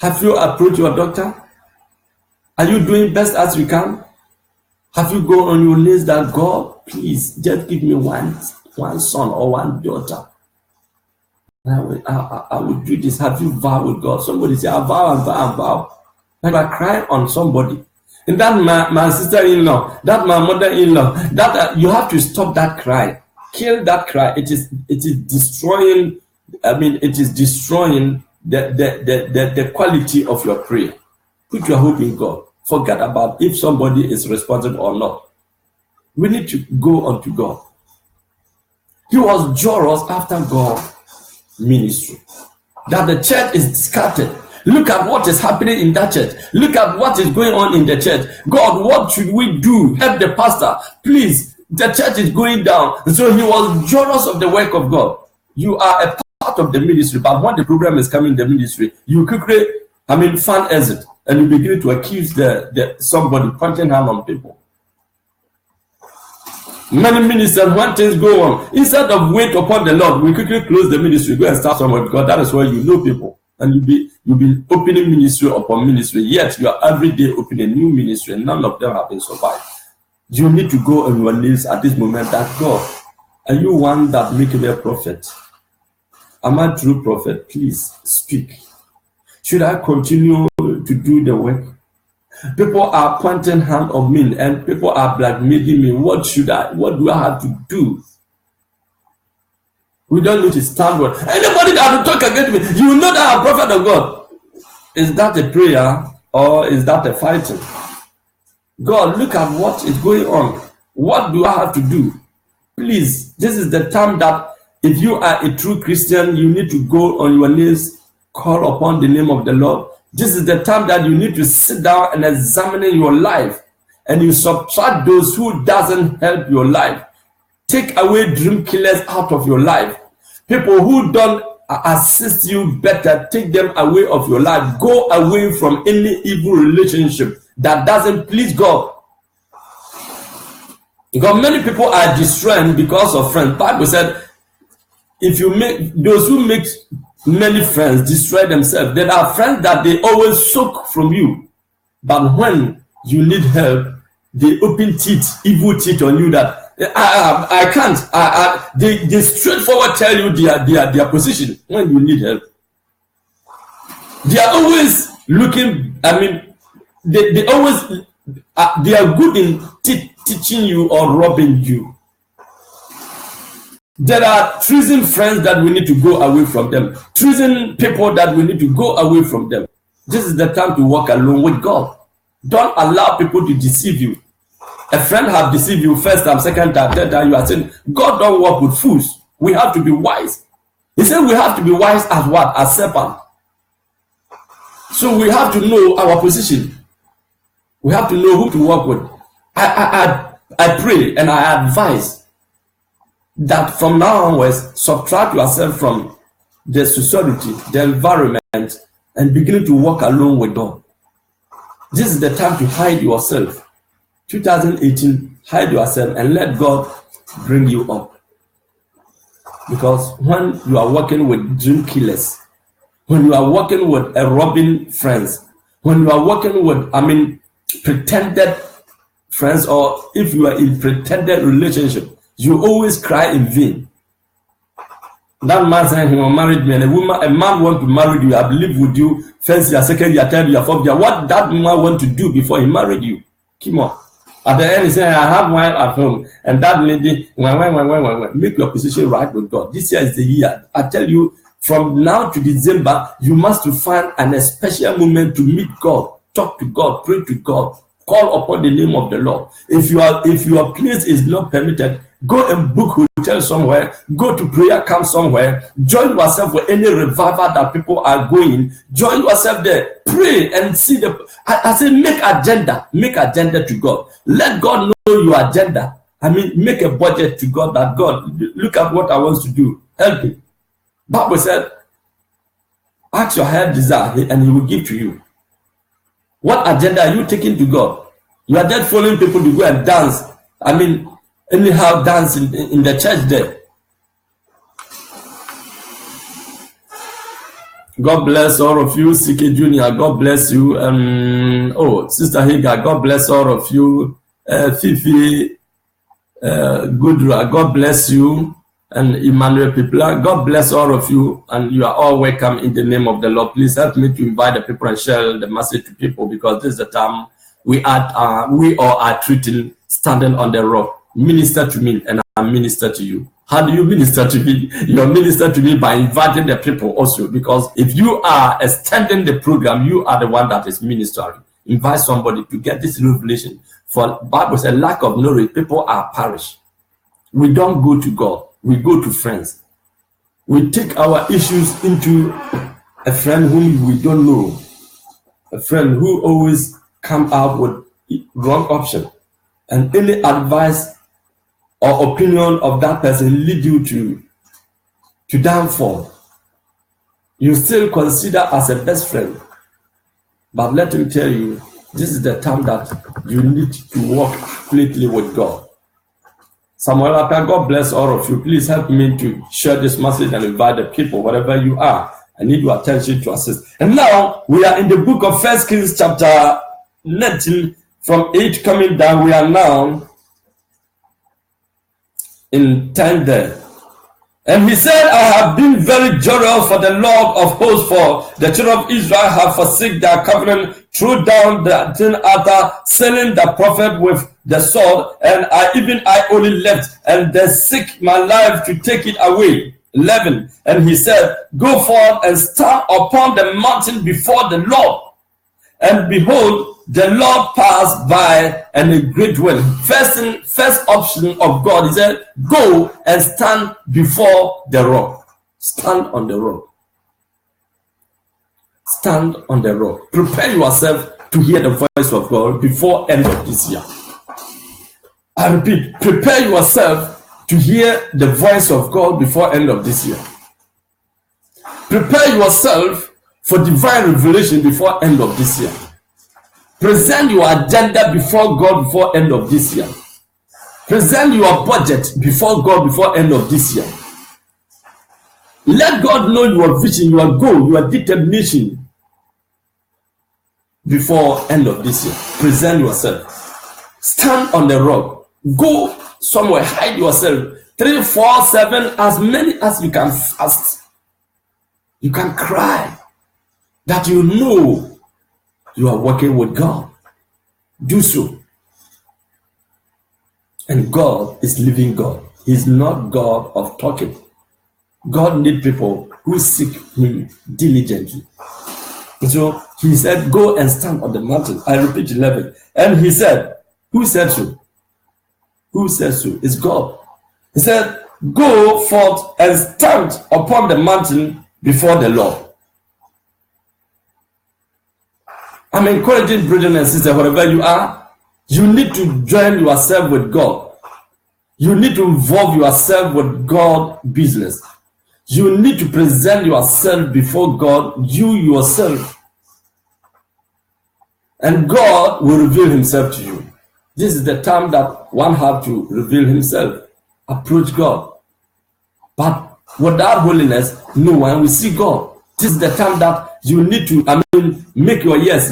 Have you approached your doctor? Are you doing best as you can? Have you gone on your knees that God, please just give me one son or one daughter? I will do this. Have you vowed with God? Somebody say, I vow. And I cry on somebody. And that my sister-in-law, that my mother-in-law, that you have to stop that cry. Kill that cry. It is destroying. It is destroying the quality of your prayer. Put your hope in God. Forget about if somebody is responsible or not. We need to go unto God. He was jealous after God's ministry. That the church is scattered. Look at what is happening in that church. Look at what is going on in the church. God, what should we do? Help the pastor. Please, the church is going down. So he was jealous of the work of God. You are a part of the ministry, but when the program is coming in the ministry, you quickly, fan exit, and you begin to accuse somebody, pointing hand on people. Many ministers, when things go on, instead of wait upon the Lord, we quickly close the ministry, go and start somewhere, because that is where you know people. And you'll be opening ministry upon ministry, yet you are every day opening new ministry, and none of them have been survived. You need to go on your knees at this moment that God, are you one that make me a prophet? Am I a true prophet? Please speak. Should I continue to do the work? People are pointing hand on me and people are blackmailing me. What do I have to do? We don't need to stand with anybody that will talk against me. You know that I'm a prophet of God. Is that a prayer or is that a fighting? God, look at what is going on. What do I have to do? Please, this is the time that if you are a true Christian, you need to go on your knees, call upon the name of the Lord. This is the time that you need to sit down and examine your life, and you subtract those who doesn't help your life. Take away dream killers out of your life. People who don't assist you better, take them away of your life. Go away from any evil relationship that doesn't please God. Because many people are destroyed because of friends. The Bible said, if you make those who make many friends destroy themselves. There are friends that they always soak from you, but when you need help, they open teeth, evil teeth on you that I can't. They straightforward tell you their position when you need help. They are always looking. I mean, they always they are good in teaching you or robbing you. There are treason friends that we need to go away from them. Treason people that we need to go away from them. This is the time to walk alone with God. Don't allow people to deceive you. A friend have deceived you first time, second time, third time. You are saying, God don't work with fools. We have to be wise. He said we have to be wise as what? As serpent. So we have to know our position. We have to know who to work with. I pray and I advise that from now onwards, subtract yourself from the society, the environment, and begin to walk alone with God. This is the time to hide yourself. 2018, hide yourself and let God bring you up. Because when you are working with dream killers, when you are working with a robbing friends, when you are working with, pretended friends, or if you are in pretended relationship, you always cry in vain. That man said he will marry me, and a man want to marry you, I believe with you, first year, second year, third year, fourth year. What that man want to do before he married you? Come on. At the end, he said, I have wife at home, and that lady, make your position right with God. This year is the year. I tell you, from now to December, you must find an special moment to meet God, talk to God, pray to God, call upon the name of the Lord. If your place is not permitted, go and book hotel somewhere, go to prayer camp somewhere, join yourself with any revival that people are going, join yourself there, pray and see I say make agenda to God. Let God know your agenda. Make a budget to God that God, look at what I want to do, help me. Bible said, ask your heart desire and he will give to you. What agenda are you taking to God? You are just following people to go and dance. Anyhow dance in the church there. God bless all of you. CK Junior, God bless you. Sister Higa, God bless all of you. Fifi Gudra, God bless you. And Emmanuel Pipla, God bless all of you. And you are all welcome in the name of the Lord. Please help me to invite the people and share the message to people, because this is the time we all are treating standing on the rock. Minister to me and I minister to you. How do you minister to me? You minister to me by inviting the people also, because if you are extending the program, you are the one that is ministering. Invite somebody to get this revelation. For Bible says, lack of knowledge, people are perish. We don't go to God. We go to friends. We take our issues into a friend whom we don't know. A friend who always come out with wrong option. And any advice or opinion of that person lead you to downfall. You still consider as a best friend. But let me tell you, this is the time that you need to walk completely with God. Samuel Aka, God bless all of you. Please help me to share this message and invite the people, wherever you are. I need your attention to assist. And now we are in the book of 1 Kings chapter 19, from 8 coming down. We are now in 10 there. And he said, I have been very joyous for the Lord of hosts, for the children of Israel have forsaken their covenant, threw down the tin altar, selling the prophet with the sword, and I only left, and they seek my life to take it away. 11. And he said, go forth and stand upon the mountain before the Lord. And behold, the Lord passed by and a great wind. First option of God, he said, go and stand before the rock. Stand on the rock. Stand on the rock. Prepare yourself to hear the voice of God before end of this year. I repeat, prepare yourself to hear the voice of God before end of this year. Prepare yourself for divine revelation before end of this year. Present your agenda before God before end of this year. Present your budget before God before end of this year. Let God know your vision, your goal, your determination before end of this year. Present yourself. Stand on the rock. Go somewhere, hide yourself. 3, 4, 7, as many as you can fast. You can cry that you know you are working with God. Do so. And God is living God. He's not God of talking. God needs people who seek him diligently. And so he said, go and stand on the mountain. I repeat 11. And he said, who said so? Who says so? It's God. He said, go forth and stand upon the mountain before the Lord. I'm encouraging brethren and sisters, wherever you are, you need to join yourself with God. You need to involve yourself with God business. You need to present yourself before God, you yourself. And God will reveal himself to you. This is the time that one have to reveal himself, approach God. But without holiness, no one will see God. This is the time that you need to, make your yes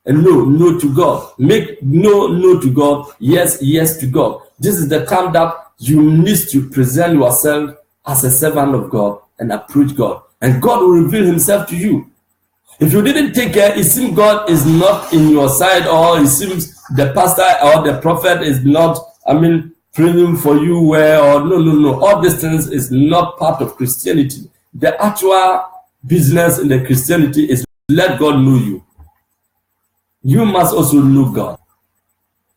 and no to God. Make no to God, yes to God. This is the time that you need to present yourself as a servant of God and approach God. And God will reveal himself to you. If you didn't take care, it seems God is not in your side, or it seems the pastor or the prophet is not, praying for you well, or no. All these things is not part of Christianity. The actual business in the Christianity is let God know you. You must also know God.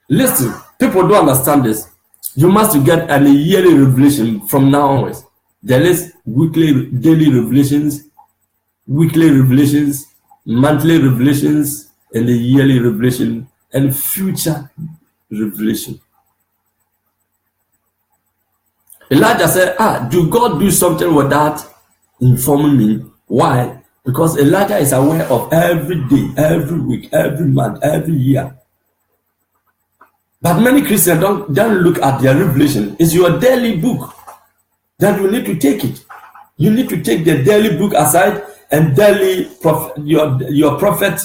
Listen, people don't understand this. You must get a yearly revelation from now onwards. There is daily revelations, weekly revelations, monthly revelations, and the yearly revelation, and future revelation. Elijah said, do God do something without informing me? Why? Because Elijah is aware of every day, every week, every month, every year. But many Christians don't look at their revelation. It's your daily book that you need to take it. You need to take the daily book aside and your prophet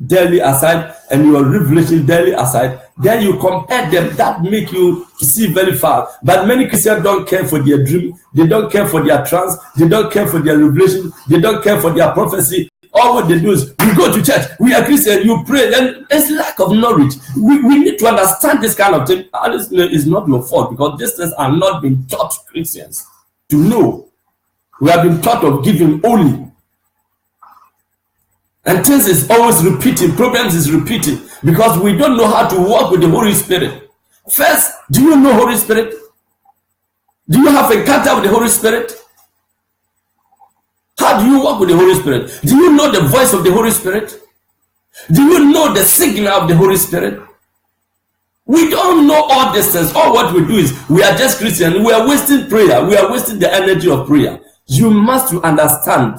daily aside and your revelation daily aside. Then you compare them. That make you see very far. But many Christians don't care for their dream. They don't care for their trance. They don't care for their revelation. They don't care for their prophecy. All what they do is, we go to church, we are Christian, you pray, and it's lack of knowledge. We need to understand this kind of thing. It's not your fault, because these things are not being taught Christians to know. We have been taught of giving only. And things is always repeating, problems is repeating, because we don't know how to walk with the Holy Spirit. First, do you know Holy Spirit? Do you have encounter with the Holy Spirit? How do you walk with the Holy Spirit? Do you know the voice of the Holy Spirit? Do you know the signal of the Holy Spirit? We don't know all these things. All what we do is, we are just Christians. We are wasting prayer. We are wasting the energy of prayer. You must understand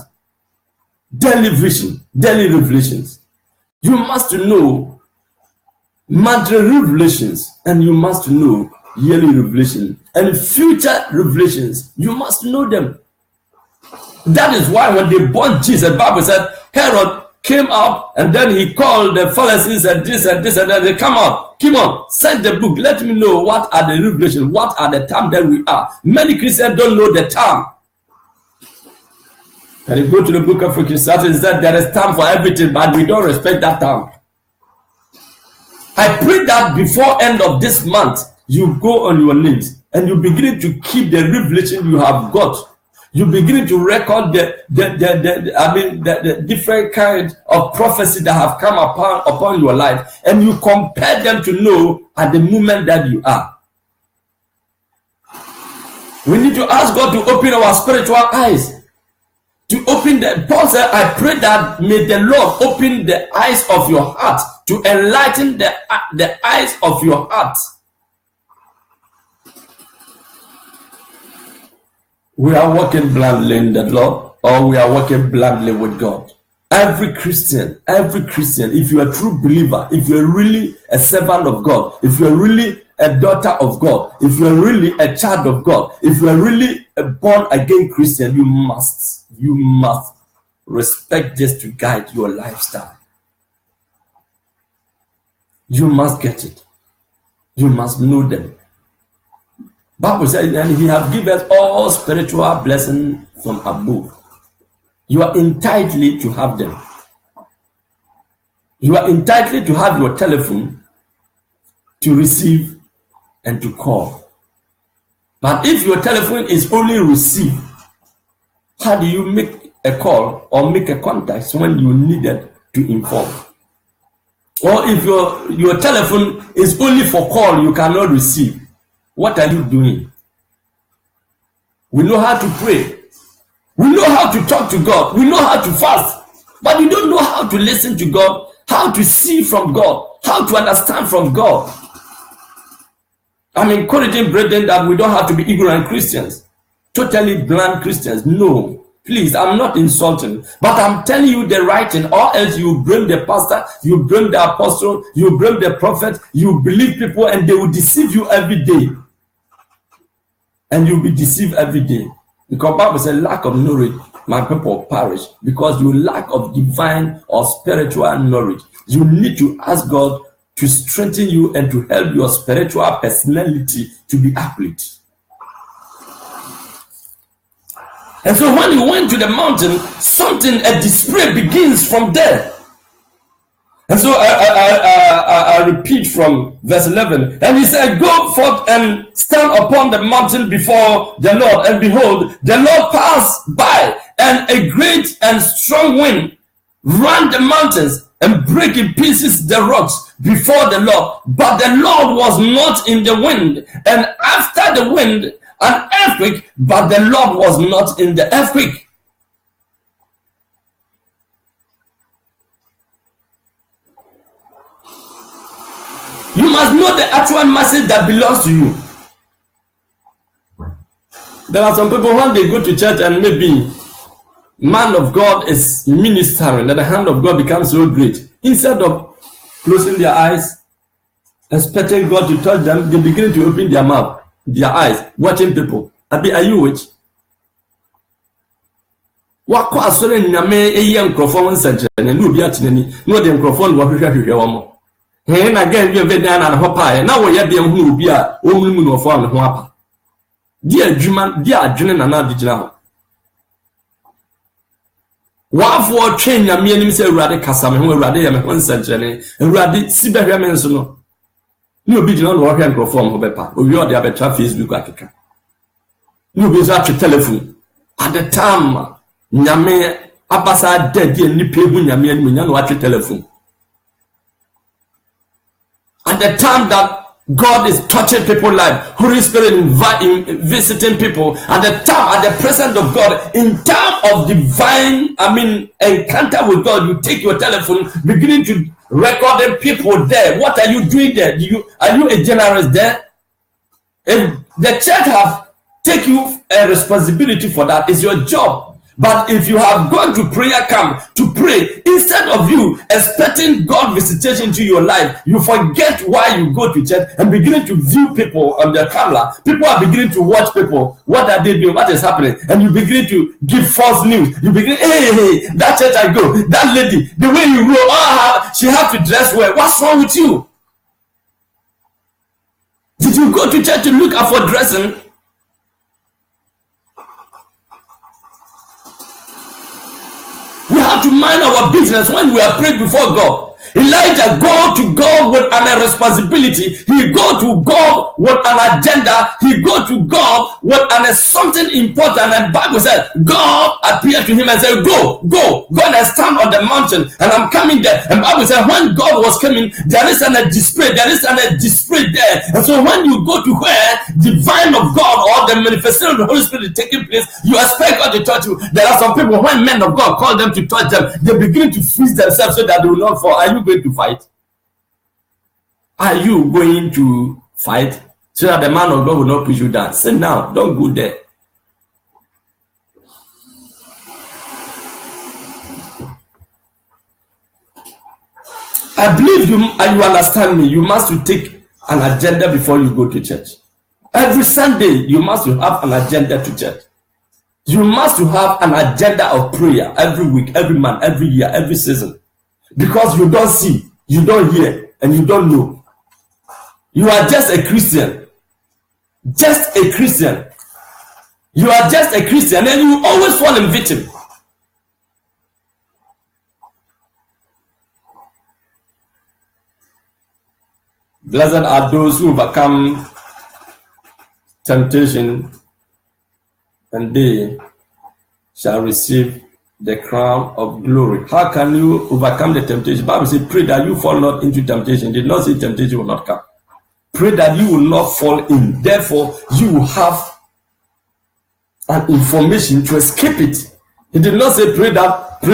daily vision, daily revelations. You must know monthly revelations, and you must know yearly revelation and future revelations. You must know them. That is why when they born Jesus, the Bible said Herod came up and then he called the Pharisees and this and this, and then they come up. Come on, send the book. Let me know what are the revelations, what are the time that we are. Many Christians don't know the time. And you go to the book of Ecclesiastes, that there is time for everything, but we don't respect that time. I pray that before end of this month, you go on your knees and you begin to keep the revelation you have got. You begin to record the different kinds of prophecy that have come upon your life, and you compare them to know at the moment that you are. We need to ask God to open our spiritual eyes. To open the Paul said, I pray that may the Lord open the eyes of your heart, to enlighten the eyes of your heart. We are walking blindly in the Lord, or we are walking blindly with God. Every Christian, if you are a true believer, if you are really a servant of God, if you are really a daughter of God, if you are really a child of God, if you are really a born again Christian, you must respect this to guide your lifestyle. You must get it. You must know them. Bible says, and he have given us all spiritual blessings from above. You are entitled to have them. You are entitled to have your telephone to receive and to call. But if your telephone is only receive, how do you make a call or make a contact when you needed to inform? Or if your telephone is only for call, you cannot receive, what are you doing? We know how to pray. We know how to talk to God. We know how to fast. But we don't know how to listen to God, how to see from God, how to understand from God. I'm encouraging brethren that we don't have to be ignorant Christians, totally blind Christians. No, please, I'm not insulting, but I'm telling you the right thing, or else you bring the pastor, you bring the apostle, you bring the prophet, you believe people, and they will deceive you every day. And you'll be deceived every day. Because Bible says, lack of knowledge, my people perish, because you lack of divine or spiritual knowledge. You need to ask God to strengthen you and to help your spiritual personality to be uplifted. And so when he went to the mountain, a display begins from there. And so I repeat from verse 11. And he said, go forth and stand upon the mountain before the Lord. And behold, the Lord passed by, and a great and strong wind ran the mountains and break in pieces the rocks before the Lord. But the Lord was not in the wind. And after the wind, an earthquake, but the Lord was not in the earthquake. You must know the actual message that belongs to you. There are some people, when they go to church and maybe man of God is ministering, that the hand of God becomes so great. Instead of closing their eyes, expecting God to touch them, they begin to open their mouth, their eyes, watching people. Abi, are you which? What cause so many young microphone center and no be at any no the microphone what and again, we have been down and hop high. Now we have been who be a woman of one whopper. Dear Juman, dear Junan, and not the what for train your meaning say Raddy Cassam, who are Raddy and one century, and Raddy Siberia Mensono. No be not work and perform Hobepa, or you are the other Facebook Africa. No be such a telephone. At the time, Yame Abasa dead, and Nipe Yami and Minan watch a telephone. At the time that God is touching people's life, Holy Spirit visiting people, at the time, at the presence of God, in time of divine, encounter with God, you take your telephone, beginning to record people there. What are you doing there? Are you a generous there? If the church have taken you a responsibility for that, it's your job. But if you have gone to prayer camp to pray, instead of you expecting God visitation to your life, you forget why you go to church and beginning to view people on their camera. People are beginning to watch people. What are they doing? What is happening? And you begin to give false news. You begin, hey, that church I go, that lady, the way you roll, she have to dress well. What's wrong with you? Did you go to church to look out for dressing? We have to mind our business when we are praying before God. Elijah go to God with an responsibility. He go to God with an agenda. He go to God with something important. And Bible said God appeared to him and said, go and stand on the mountain, and I'm coming there. And Bible said when God was coming, there is an display there. And so when you go to where divine of God or the manifestation of the Holy Spirit is taking place, you expect God to touch you. There are some people, when men of God call them to touch them, they begin to freeze themselves so that they will not fall. Are you going to fight? Are you going to fight so that the man of God will not push you down? Sit down. Don't go there. I believe you understand me. You must take an agenda before you go to church. Every Sunday, you must have an agenda to church. You must have an agenda of prayer every week, every month, every year, every season. Because you don't see, you don't hear, and you don't know. You are just a Christian. Just a Christian. You are just a Christian, and you always fall in victim. Blessed are those who overcome temptation, and they shall receive the crown of glory. How can you overcome the temptation? The Bible says, pray that you fall not into temptation. It did not say temptation will not come. Pray that you will not fall in. Therefore, you will have an information to escape it. He did not say pray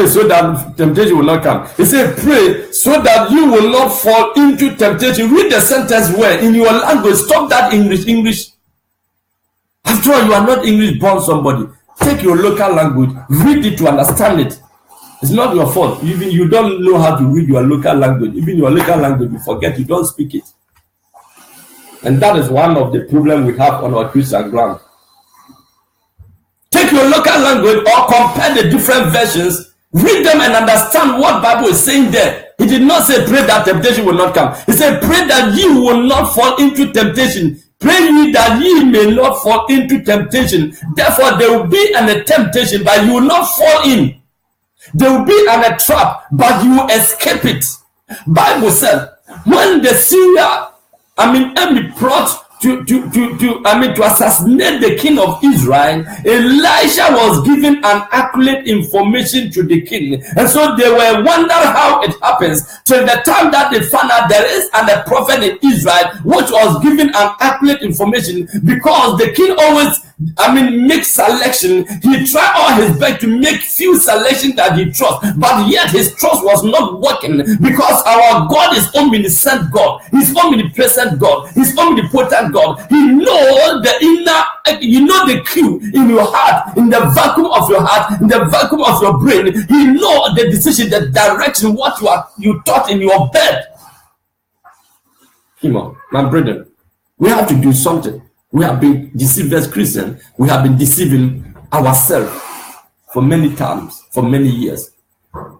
so that temptation will not come. He said pray so that you will not fall into temptation. Read the sentence well in your language. Stop that English. After all, you are not English born somebody. Take your local language, read it to understand it. It's not your fault. Even you don't know how to read your local language. Even your local language, you forget, you don't speak it. And that is one of the problems we have on our Christian ground. Take your local language or compare the different versions, read them and understand what Bible is saying there. He did not say pray that temptation will not come. He said pray that you will not fall into temptation. Pray ye that ye may not fall into temptation. Therefore there will be an temptation, but you will not fall in. There will be a trap, but you will escape it. Bible said when the Syria, enemy plot to assassinate the king of Israel, Elisha was given an accurate information to the king, and so they were wondering how it happens till the time that they found out there is a prophet in Israel which was given an accurate information, because the king always make selection. He tried all his best to make few selection that he trusts, but yet his trust was not working, because our God is omniscient God, He's omnipresent God, He's omnipotent God. He knows the inner, the clue in your heart, in the vacuum of your heart, in the vacuum of your brain. He knows the decision, the direction, what you thought in your bed. Come on, my brethren, we have to do something. We have been deceived as Christians. We have been deceiving ourselves for many times, for many years.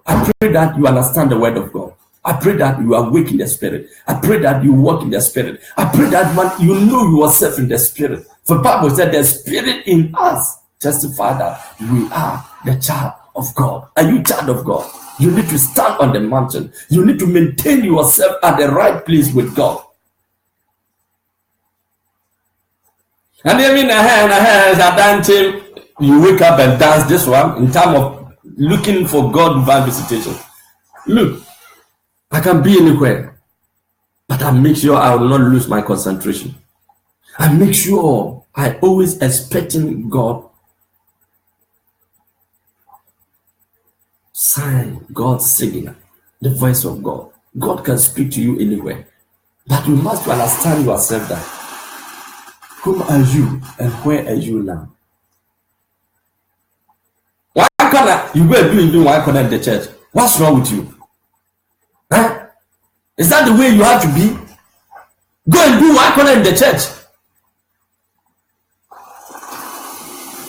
I pray that you understand the word of God. I pray that you are awake in the spirit. I pray that you walk in the spirit. I pray that you know yourself in the spirit. For the Bible said the spirit in us testify that we are the child of God. Are you child of God? You need to stand on the mountain. You need to maintain yourself at the right place with God. And you wake up and dance this one in time of looking for God divine visitation. Look, I can be anywhere, but I make sure I will not lose my concentration. I make sure I always expecting God. Sign God's signal, the voice of God. God can speak to you anywhere, but you must understand yourself that. Who are you and where are you now? Why can't you go doing one corner in the church? What's wrong with you? Huh? Is that the way you have to be? Go and do one corner in the church.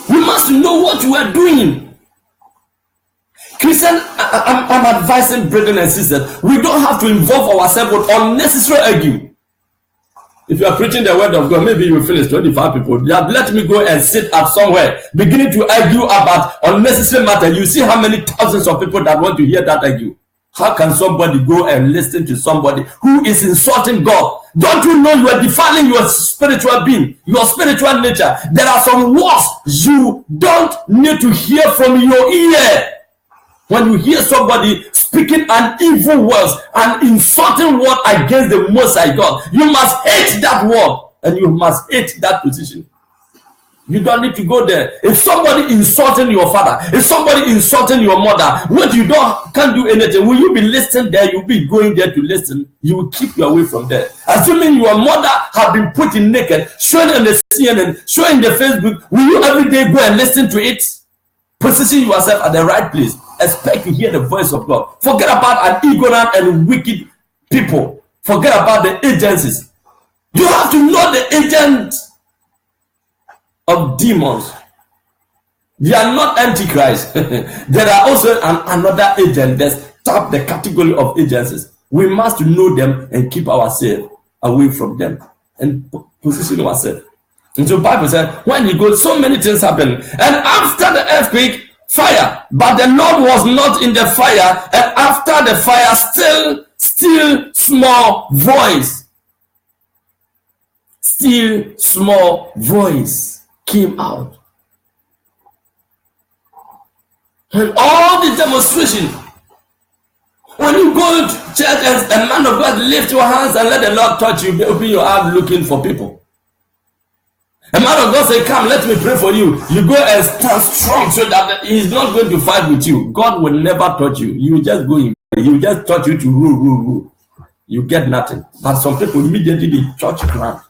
You must know what you are doing. Christian, I'm advising brethren and sisters, we don't have to involve ourselves with unnecessary arguing. If you are preaching the word of God, maybe you will finish 25 people. Let me go and sit up somewhere, beginning to argue about unnecessary matter. You see how many thousands of people that want to hear that argue. How can somebody go and listen to somebody who is insulting God? Don't you know you are defiling your spiritual being, your spiritual nature? There are some words you don't need to hear from your ear. When you hear somebody speaking an evil words, an insulting word against the Most High God, you must hate that word and you must hate that position. You don't need to go there. If somebody insulting your father, if somebody insulting your mother, when you can't do anything, will you be listening there? You'll be going there to listen. You will keep your way from there. Assuming your mother have been put in naked, showing on the CNN, showing the Facebook, will you every day go and listen to it? Position yourself at the right place. Expect to hear the voice of God. Forget about an ignorant and wicked people. Forget about the agencies. You have to know the agents of demons. They are not antichrist. There are also another agent that's top the category of agencies. We must know them and keep ourselves away from them and position ourselves. And so Bible said, when you go, so many things happen. And after the earthquake, fire. But the Lord was not in the fire. And after the fire, still small voice. Still small voice came out. And all the demonstration, when you go to church and a man of God, lift your hands and let the Lord touch you, open your arms looking for people. A man of God say, come, let me pray for you. You go and stand strong so that he's not going to fight with you. God will never touch you. You just go in. He will just touch you to rule. You get nothing. But some people immediately they touch ground.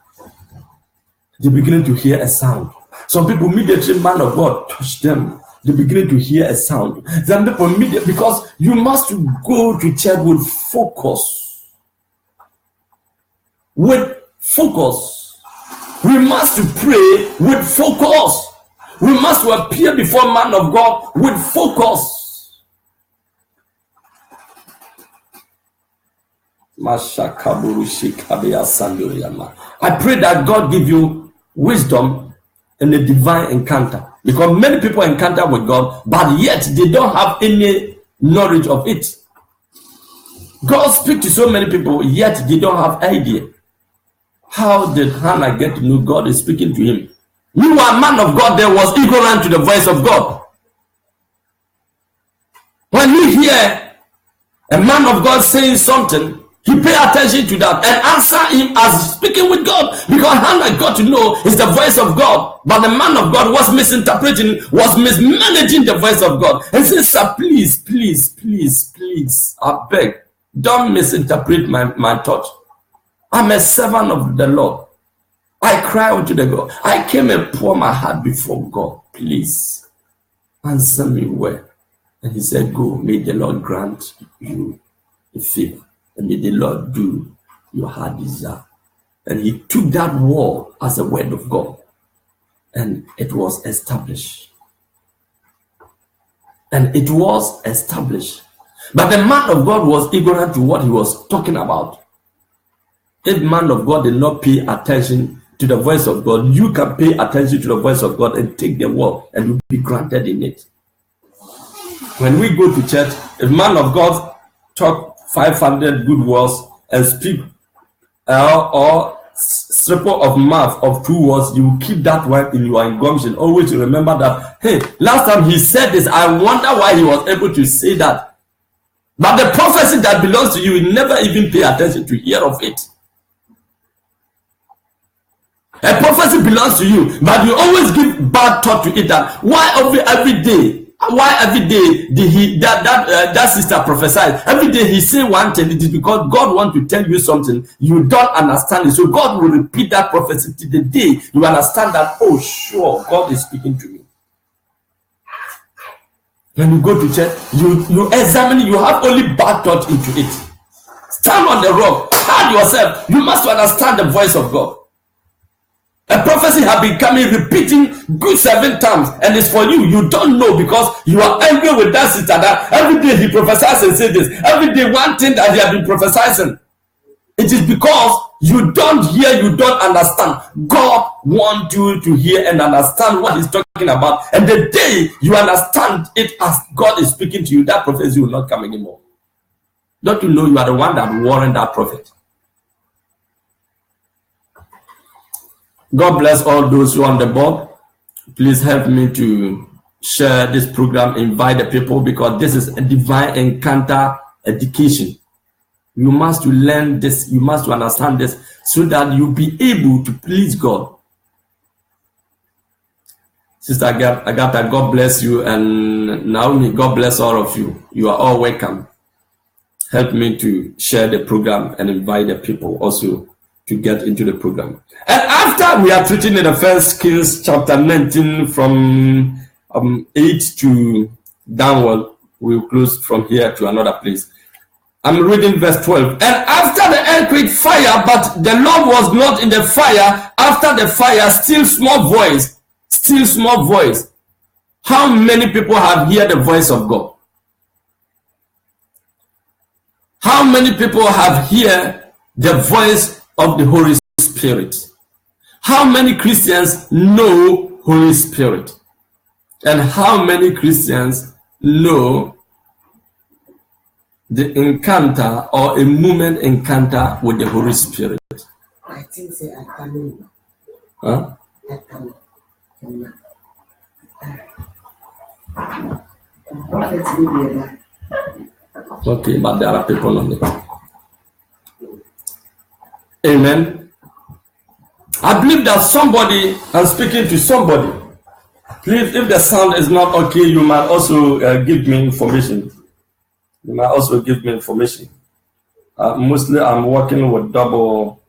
They're beginning to hear a sound. Some people immediately, man of God, touch them. They're beginning to hear a sound. Some people immediately, because you must go to church with focus. With focus. We must pray with focus. We must appear before man of God with focus. I pray that God give you wisdom and a divine encounter, because many people encounter with God, but yet they don't have any knowledge of it. God speaks to so many people, yet they don't have idea. How did Hannah get to know God is speaking to him? Meanwhile, man of God there was ignorant to the voice of God. When he hear a man of God saying something, he pay attention to that and answer him as speaking with God, because Hannah got to know it's the voice of God, but the man of God was misinterpreting, was mismanaging the voice of God, and says, sir, please, I beg, don't misinterpret my thought. I'm a servant of the Lord. I cry unto the God. I came and pour my heart before God. Please answer me well. And he said, go, may the Lord grant you a favor. And may the Lord do your heart desire. And he took that word as a word of God. And it was established. And it was established. But the man of God was ignorant to what he was talking about. If man of God did not pay attention to the voice of God, you can pay attention to the voice of God and take the word and you'll be granted in it. When we go to church, if man of God talk 500 good words and speak or triple of mouth of 2 words, you keep that one in your engulfing. Always remember that, hey, last time he said this, I wonder why he was able to say that. But the prophecy that belongs to you never even pay attention to hear of it. A prophecy belongs to you, but you always give bad thought to it. That why every day did that sister prophesy? Every day he say one thing. It is because God wants to tell you something you don't understand it. So God will repeat that prophecy till the day you understand that. Oh, sure, God is speaking to me. When you go to church, you examine. You have only bad thought into it. Stand on the rock. Hide yourself. You must understand the voice of God. A prophecy have been coming, repeating good 7 times, and it's for you. You don't know because you are angry with that sister that every day he prophesies and says this. Every day one thing that he has been prophesying. It is because you don't hear, you don't understand. God wants you to hear and understand what he's talking about. And the day you understand it as God is speaking to you, that prophecy will not come anymore. Don't you know you are the one that warned that prophet? God bless all those who are on the board. Please help me to share this program, invite the people, because this is a divine encounter education. You must learn this, you must understand this, so that you'll be able to please God. Sister Agatha, God bless you, and Naomi, God bless all of you. You are all welcome. Help me to share the program and invite the people also to get into the program. And after we are treating in the First Kings chapter 19 from 8 to downward, we'll close from here to another place. I'm reading verse 12. And after the earthquake, fire, but the Lord was not in the fire. After the fire, still small voice. Still small voice. How many people have heard the voice of God? How many people have heard the voice of the Holy Spirit? How many Christians know Holy Spirit? And how many Christians know the encounter or a moment encounter with the Holy Spirit? I think I can. Huh? I can. Okay, but there are people on it. Amen. I believe that somebody, I'm speaking to somebody. Please, if the sound is not okay, you might also give me information. You might also give me information. Mostly I'm working with double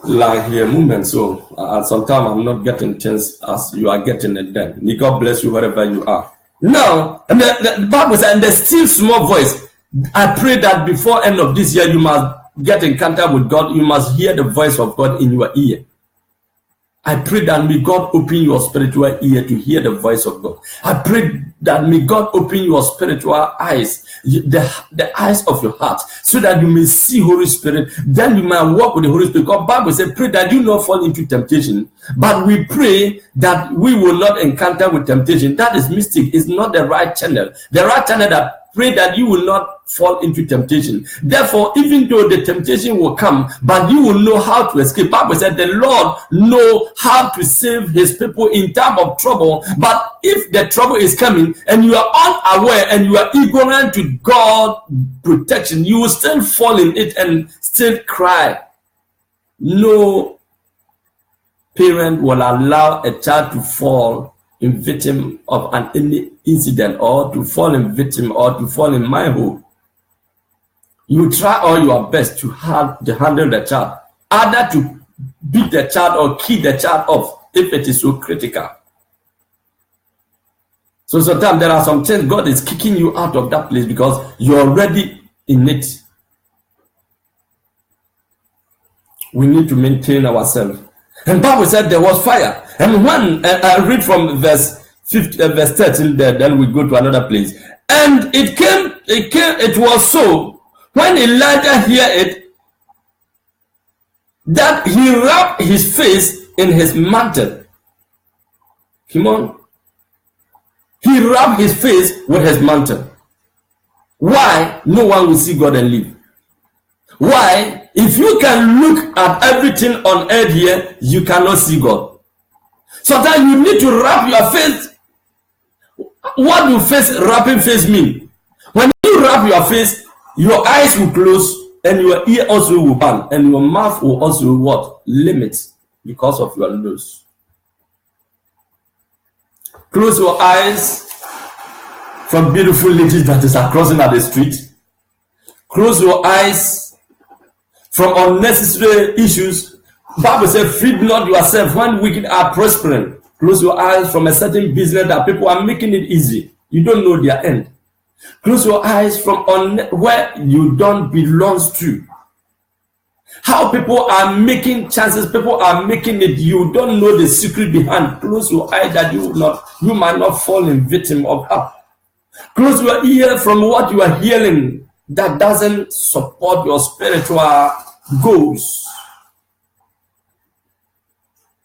line here movement, so sometimes I'm not getting chance as you are getting it then. May God bless you wherever you are. Now, and the Bible says, and the still small voice, I pray that before end of this year, you must get in contact with God. You must hear the voice of God in your ear. I pray that may God open your spiritual ear to hear the voice of God. I pray that may God open your spiritual eyes, the eyes of your heart, so that you may see Holy Spirit. Then you might walk with the Holy Spirit. God, Bible says, pray that you not fall into temptation. But we pray that we will not encounter with temptation. That is mystic. It's not the right channel. The right channel that pray that you will not fall into temptation. Therefore, even though the temptation will come, but you will know how to escape. Bible said the Lord know how to save his people in time of trouble. But if the trouble is coming and you are unaware and you are ignorant to God's protection, you will still fall in it and still cry. No parent will allow a child to fall in victim of any incident, or to fall in victim, or to fall in manhood. You try all your best to handle the child, either to beat the child or kill the child off if it is so critical. So sometimes there are some things God is kicking you out of that place because you're already in it. We need to maintain ourselves. And Bible said there was fire. And when I read from verse 13 there, then we go to another place. And it was so, when Elijah heard it, that he wrapped his face in his mantle. Come on. He wrapped his face with his mantle. Why? No one will see God and live. Why? If you can look at everything on earth here, you cannot see God. Sometimes you need to wrap your face. What do wrapping face mean? When you wrap your face, your eyes will close and your ear also will burn, and your mouth will also what? Limit because of your nose. Close your eyes from beautiful ladies that is crossing at the street. Close your eyes from unnecessary issues. Bible says, feed not yourself when wicked are prospering. Close your eyes from a certain business that people are making it easy. You don't know their end. Close your eyes from where you don't belong to. How people are making chances, people are making it. You don't know the secret behind. Close your eyes that you might not fall in victim of her. Close your ear from what you are hearing that doesn't support your spiritual goals.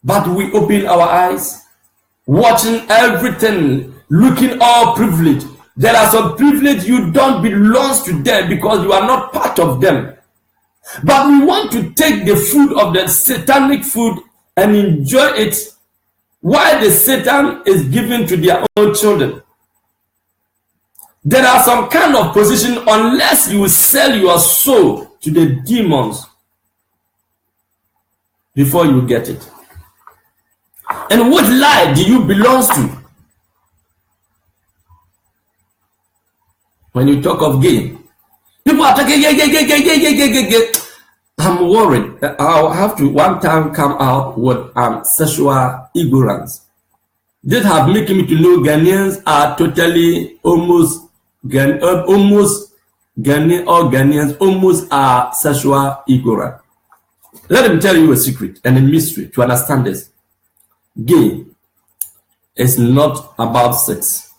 But we open our eyes, watching everything, looking all privileged, There are some privilege you don't belong to them because you are not part of them. But we want to take the food of the satanic food and enjoy it while the Satan is given to their own children. There are some kind of position, unless you sell your soul to the demons before you get it. And what lie do you belong to? When you talk of gay, people are talking gay. I'm worried. I'll have to one time come out with sexual ignorance. This have making me to know Ghanaians are totally almost Ghanaians almost are sexual ignorant. Let me tell you a secret and a mystery to understand this. Gay is not about sex.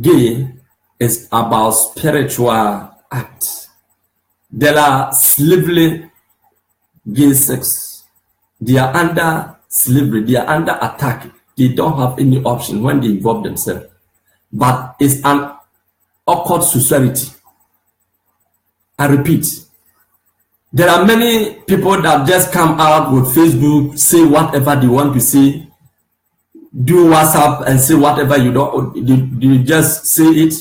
Gay is about spiritual acts. There are slavery gay sex. They are under slavery. They are under attack. They don't have any option when they involve themselves. But it's an occult society. I repeat, there are many people that just come out with Facebook, say whatever they want to say, do WhatsApp and say whatever you don't, you just say it.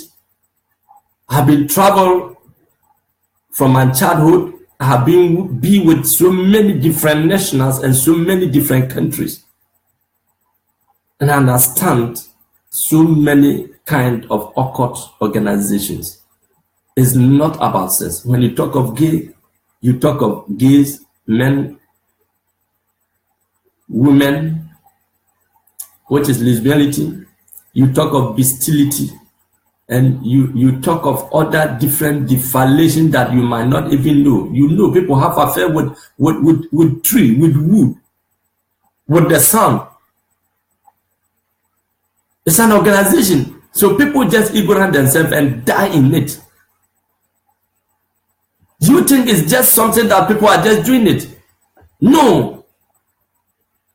I've been traveled from my childhood. I have been with so many different nationals and so many different countries, and I understand so many kind of occult organizations. It's not about sex. When you talk of gay, you talk of gays, men, women, which is lesbianity. You talk of bestiality, and you talk of other different defilation that you might not even know. You know, people have affair with tree, with wood, with the sun. It's an organization. So people just ignorant themselves and die in it. You think it's just something that people are just doing it? No.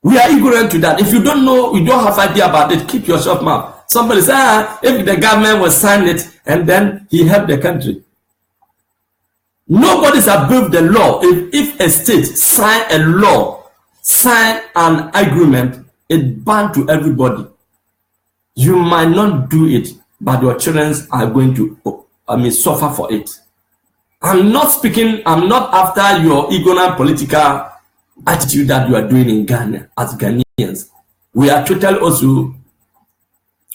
We are ignorant to that. If you don't know, you don't have idea about it, keep your short mouth. Somebody say, if the government will sign it and then he helped the country. Nobody's above the law. If a state sign a law, sign an agreement, it bound to everybody. You might not do it, but your children are going to suffer for it. I'm not after your ignorant political attitude that you are doing in Ghana as Ghanaians. We are totally also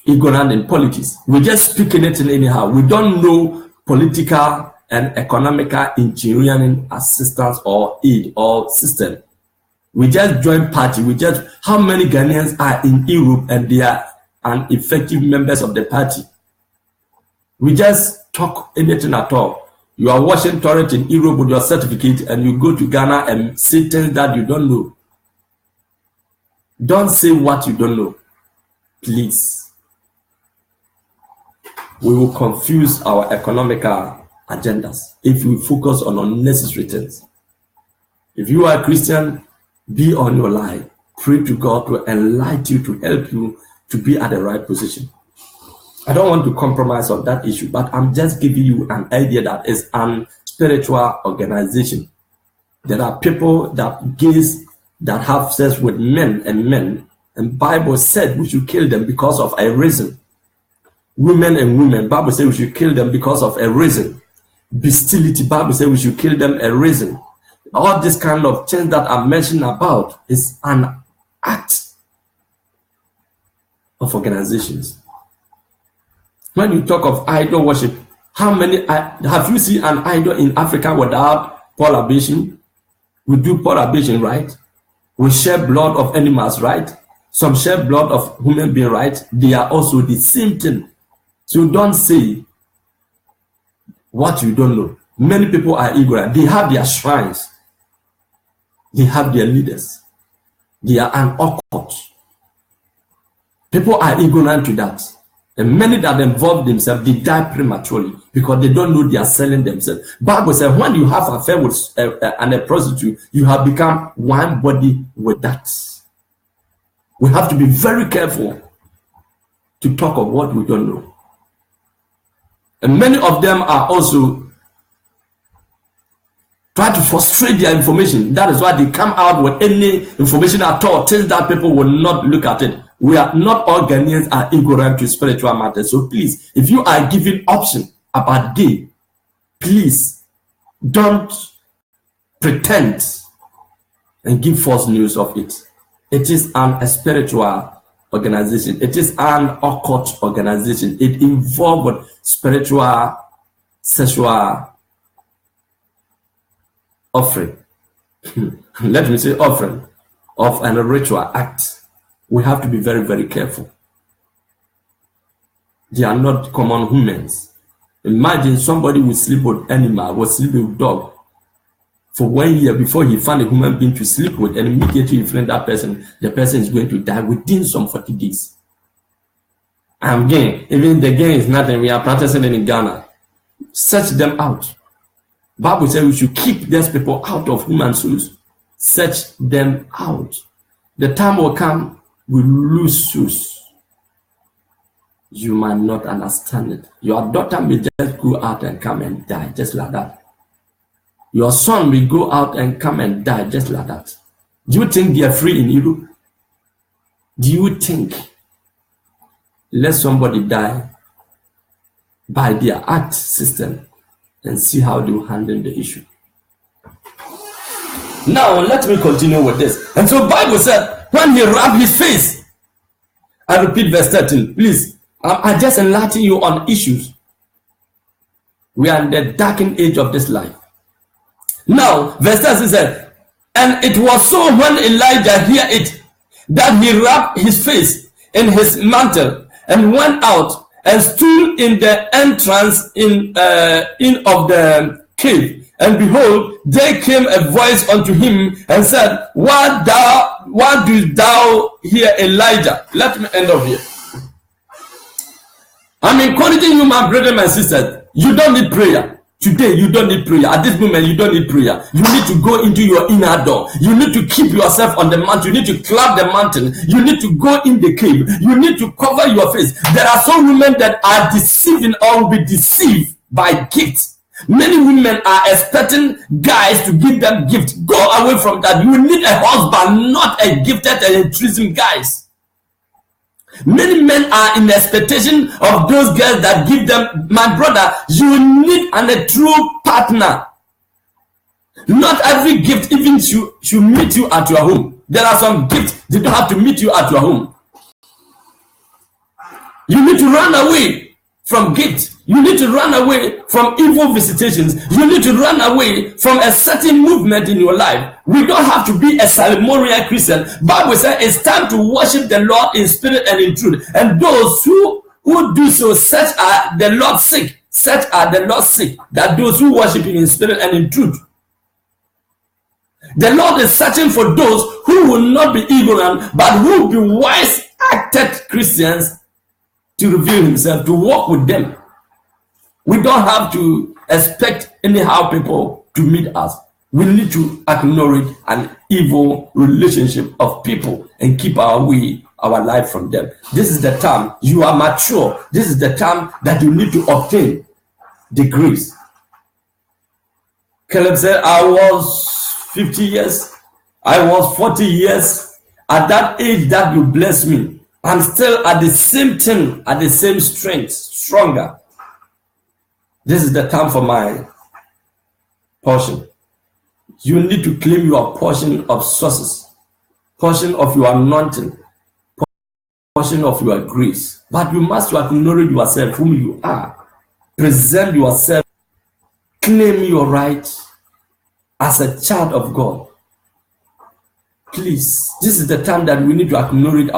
ignorant in politics. We just speak anything anyhow. We don't know political and economical engineering assistance or aid or system. We just join party. How many Ghanaians are in Europe and they are effective members of the party? We just talk anything at all. You are watching torrent in Europe with your certificate and you go to Ghana and say things that you don't know. Don't say what you don't know, please. We will confuse our economical agendas if we focus on unnecessary things. If you are a Christian, be on your line. Pray to God to enlighten you, to help you to be at the right position. I don't want to compromise on that issue, but I'm just giving you an idea that is an spiritual organization. There are people that gays that have sex with men, and Bible said we should kill them because of a reason. Women and women, Bible said we should kill them because of a reason. Bestiality, Bible said we should kill them a reason. All this kind of things that I'm mentioning about is an act of organizations. When you talk of idol worship, how many have you seen an idol in Africa without pollabation? We do pollabation, right? We share blood of animals, right? Some share blood of human beings, right? They are also the same thing. So don't say what you don't know. Many people are ignorant. They have their shrines. They have their leaders. They are an occult. People are ignorant to that. And many that involve themselves, they die prematurely because they don't know they are selling themselves. Bible says when you have an affair with a prostitute, you have become one body with that. We have to be very careful to talk of what we don't know. And many of them are also try to frustrate their information. That is why they come out with any information at all, things that people will not look at it. We are not all Ghanaians are ignorant to spiritual matters. So please, if you are given option about gay, please don't pretend and give false news of it. It is a spiritual organization. It is an occult organization. It involves spiritual, sexual offering. Let me say offering of a ritual act. We have to be very, very careful. They are not common humans. Imagine somebody will sleep with animal, will sleep with dog for 1 year before he found a human being to sleep with, and immediately you find that person, the person is going to die within some 40 days. And again, even the game is nothing. We are practicing it in Ghana. Search them out. Bible says we should keep these people out of human souls. Search them out. The time will come, we lose souls. You might not understand it. Your daughter may just go out and come and die just like that. Your son will go out and come and die just like that. Do you think they are free in Europe? Do you think let somebody die by their act system and see how they will handle the issue? Now let me continue with this. And so Bible said when he rubbed his face, I repeat verse 13, please. I just enlighten you on issues. We are in the darkened age of this life. Now, verse 13 said, and it was so when Elijah heard it, that he wrapped his face in his mantle and went out and stood in the entrance in of the cave. And behold, there came a voice unto him and said, What dost thou here, Elijah? Let me end up here. I'm encouraging you, my brother, my sister. You don't need prayer. Today, you don't need prayer. At this moment, you don't need prayer. You need to go into your inner door. You need to keep yourself on the mountain. You need to climb the mountain. You need to go in the cave. You need to cover your face. There are some women that are deceiving or will be deceived by gifts. Many women are expecting guys to give them gifts. Go away from that. You need a husband, not a gifted and intrusive guys. Many men are in expectation of those girls that give them. My brother, you need a true partner. Not every gift even should meet you at your home. There are some gifts they don't have to meet you at your home. You need to run away from gifts. You need to run away from evil visitations. You need to run away from a certain movement in your life. We don't have to be a ceremonial Christian. Bible says it's time to worship the Lord in spirit and in truth. And those who do so, such are the Lord's sake. Such are the Lord's sake. That those who worship Him in spirit and in truth. The Lord is searching for those who will not be ignorant, but who will be wise-acted Christians to reveal Himself, to walk with them. We don't have to expect anyhow people to meet us. We need to acknowledge an evil relationship of people and keep our life from them. This is the time you are mature. This is the time that you need to obtain the grace. Caleb said, I was 50 years. I was 40 years. At that age that you bless me, I'm still at the same thing, at the same strength, stronger. This is the time for my portion. You need to claim your portion of sources, portion of your anointing, portion of your grace. But you must acknowledge yourself, whom you are. Present yourself. Claim your right as a child of God. Please, this is the time that we need to acknowledge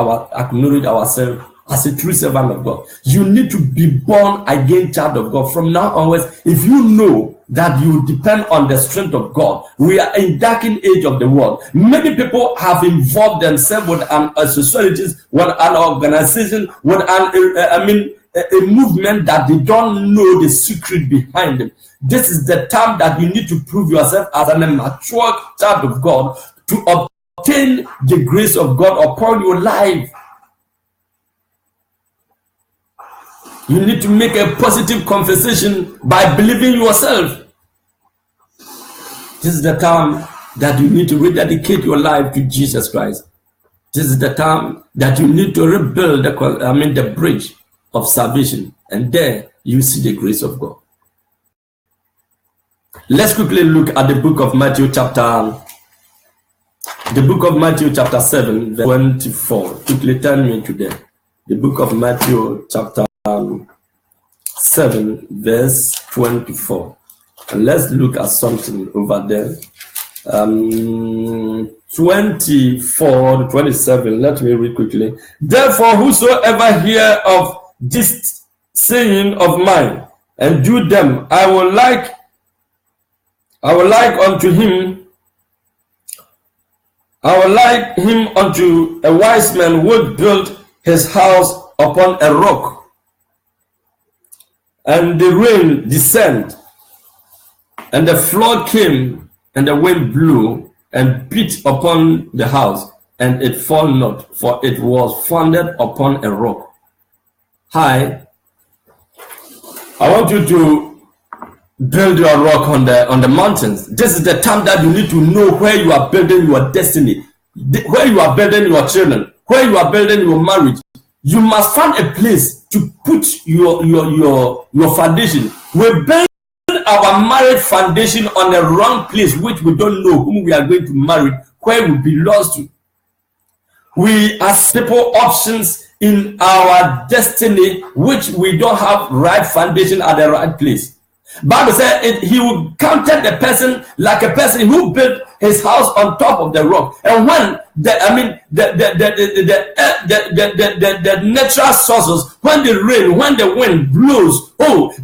ourselves as a true servant of God. You need to be born again child of God. From now onwards, if you know that you depend on the strength of God, we are in darkened age of the world. Many people have involved themselves with a society, with an organization, with a movement that they don't know the secret behind them. This is the time that you need to prove yourself as a mature child of God to obtain the grace of God upon your life. You need to make a positive conversation by believing yourself. This is the time that you need to rededicate your life to Jesus Christ. This is the time that you need to rebuild the bridge of salvation. And there you see the grace of God. Let's quickly look at the book of Matthew chapter 7, verse 24. Quickly turn me to there. The book of Matthew chapter 7, verse 24. And let's look at something over there. 24 to 27. Let me read quickly. Therefore, whosoever hear of this saying of mine and do them, I will like him unto a wise man who built his house upon a rock. And the rain descended, and the flood came, and the wind blew and beat upon the house, and it fell not, for it was founded upon a rock. Hi, I want you to build your rock on the mountains. This is the time that you need to know where you are building your destiny, where you are building your children, where you are building your marriage. You must find a place to put your foundation. We build our marriage foundation on the wrong place, which we don't know whom we are going to marry, where we belong to. We ask people options in our destiny, which we don't have right foundation at the right place. Bible said he would counted the person like a person who built his house on top of the rock. And when the natural sources, when the rain, when the wind blows,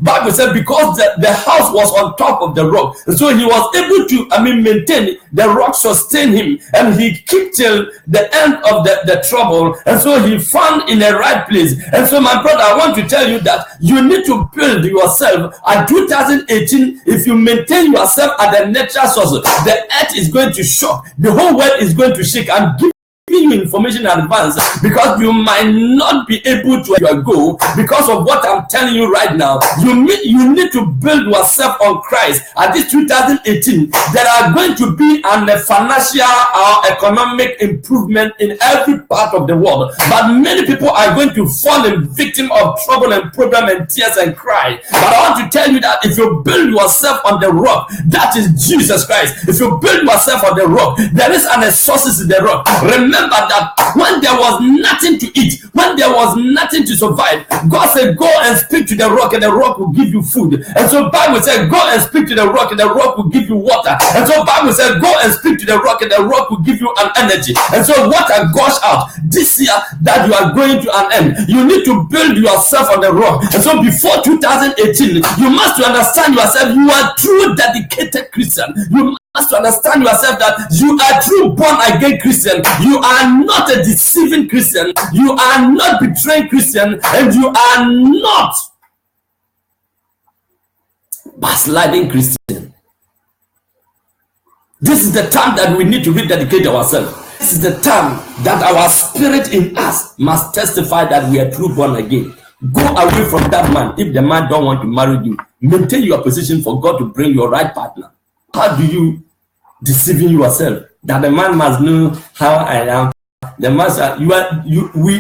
Bible said because the house was on top of the rock, and so he was able to maintain the rock, sustain him, and he kept till the end of the trouble, and so he found in the right place. And so my brother, I want to tell you that you need to build yourself at 2018. If you maintain yourself at the natural sources, the earth is going to shock, the whole world is going to shake. I'm giving you information in advance because you might not be able to go because of what I'm telling you right now. You need to build yourself on Christ. At this 2018, there are going to be a financial or economic improvement in every part of the world, but many people are going to fall in victim of trouble and problem and tears and cry. But I want to tell you that if you build yourself on the rock, that is Jesus Christ. If you build yourself on the rock, there is an sources in the rock. Remember that when there was nothing to eat, when there was nothing to survive, God said, go and speak to the rock, and the rock will give you food. And so Bible said, go and speak to the rock, and the rock will give you water. And so Bible said, go and speak to the rock, and the rock will give you an energy. And so water gush out. This year that you are going to an end, you need to build yourself on the rock. And so before 2018, you must understand yourself. You are true dedicated Christian. You must understand yourself that you are true born again Christian. You are not a deceiving Christian. You are not betraying Christian, and you are not backsliding Christian. This is the time that we need to rededicate ourselves. This is the time that our spirit in us must testify that we are true born again. Go away from that man. If the man don't want to marry you, maintain your position for God to bring your right partner. How do you deceiving yourself that the man must know how I am? The master, we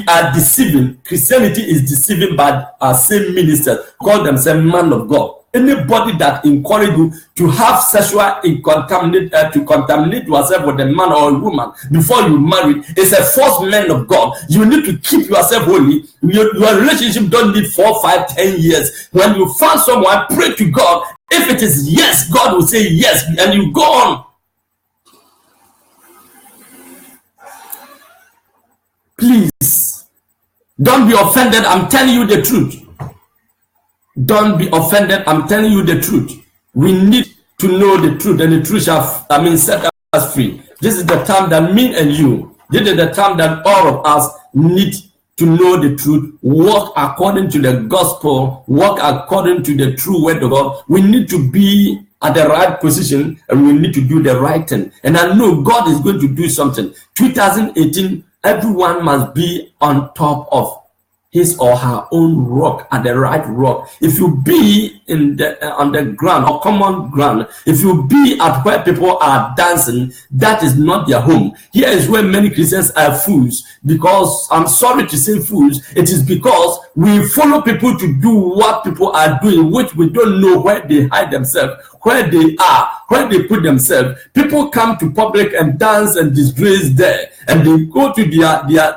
are deceiving. Christianity is deceiving by our same ministers call themselves man of God. Anybody that encourage you to have sexual to contaminate yourself with a man or a woman before you marry is a false man of God. You need to keep yourself holy. Your relationship don't need 4, 5, 10 years. When you find someone, pray to God. If it is yes, God will say yes, and you go on. Please, don't be offended. I'm telling you the truth. Don't be offended. I'm telling you the truth. We need to know the truth, and the truth shall, set us free. This is the time that me and you, this is the time that all of us need to know the truth, walk according to the gospel, walk according to the true word of God. We need to be at the right position, and we need to do the right thing. And I know God is going to do something. 2018, everyone must be on top of his or her own rock, at the right rock. If you be in the on the ground or common ground, if you be at where people are dancing, that is not their home. Here is where many Christians are fools, because I'm sorry to say fools. It is because we follow people to do what people are doing, which we don't know where they hide themselves, where they are, where they put themselves. People come to public and dance and disgrace there, and they go to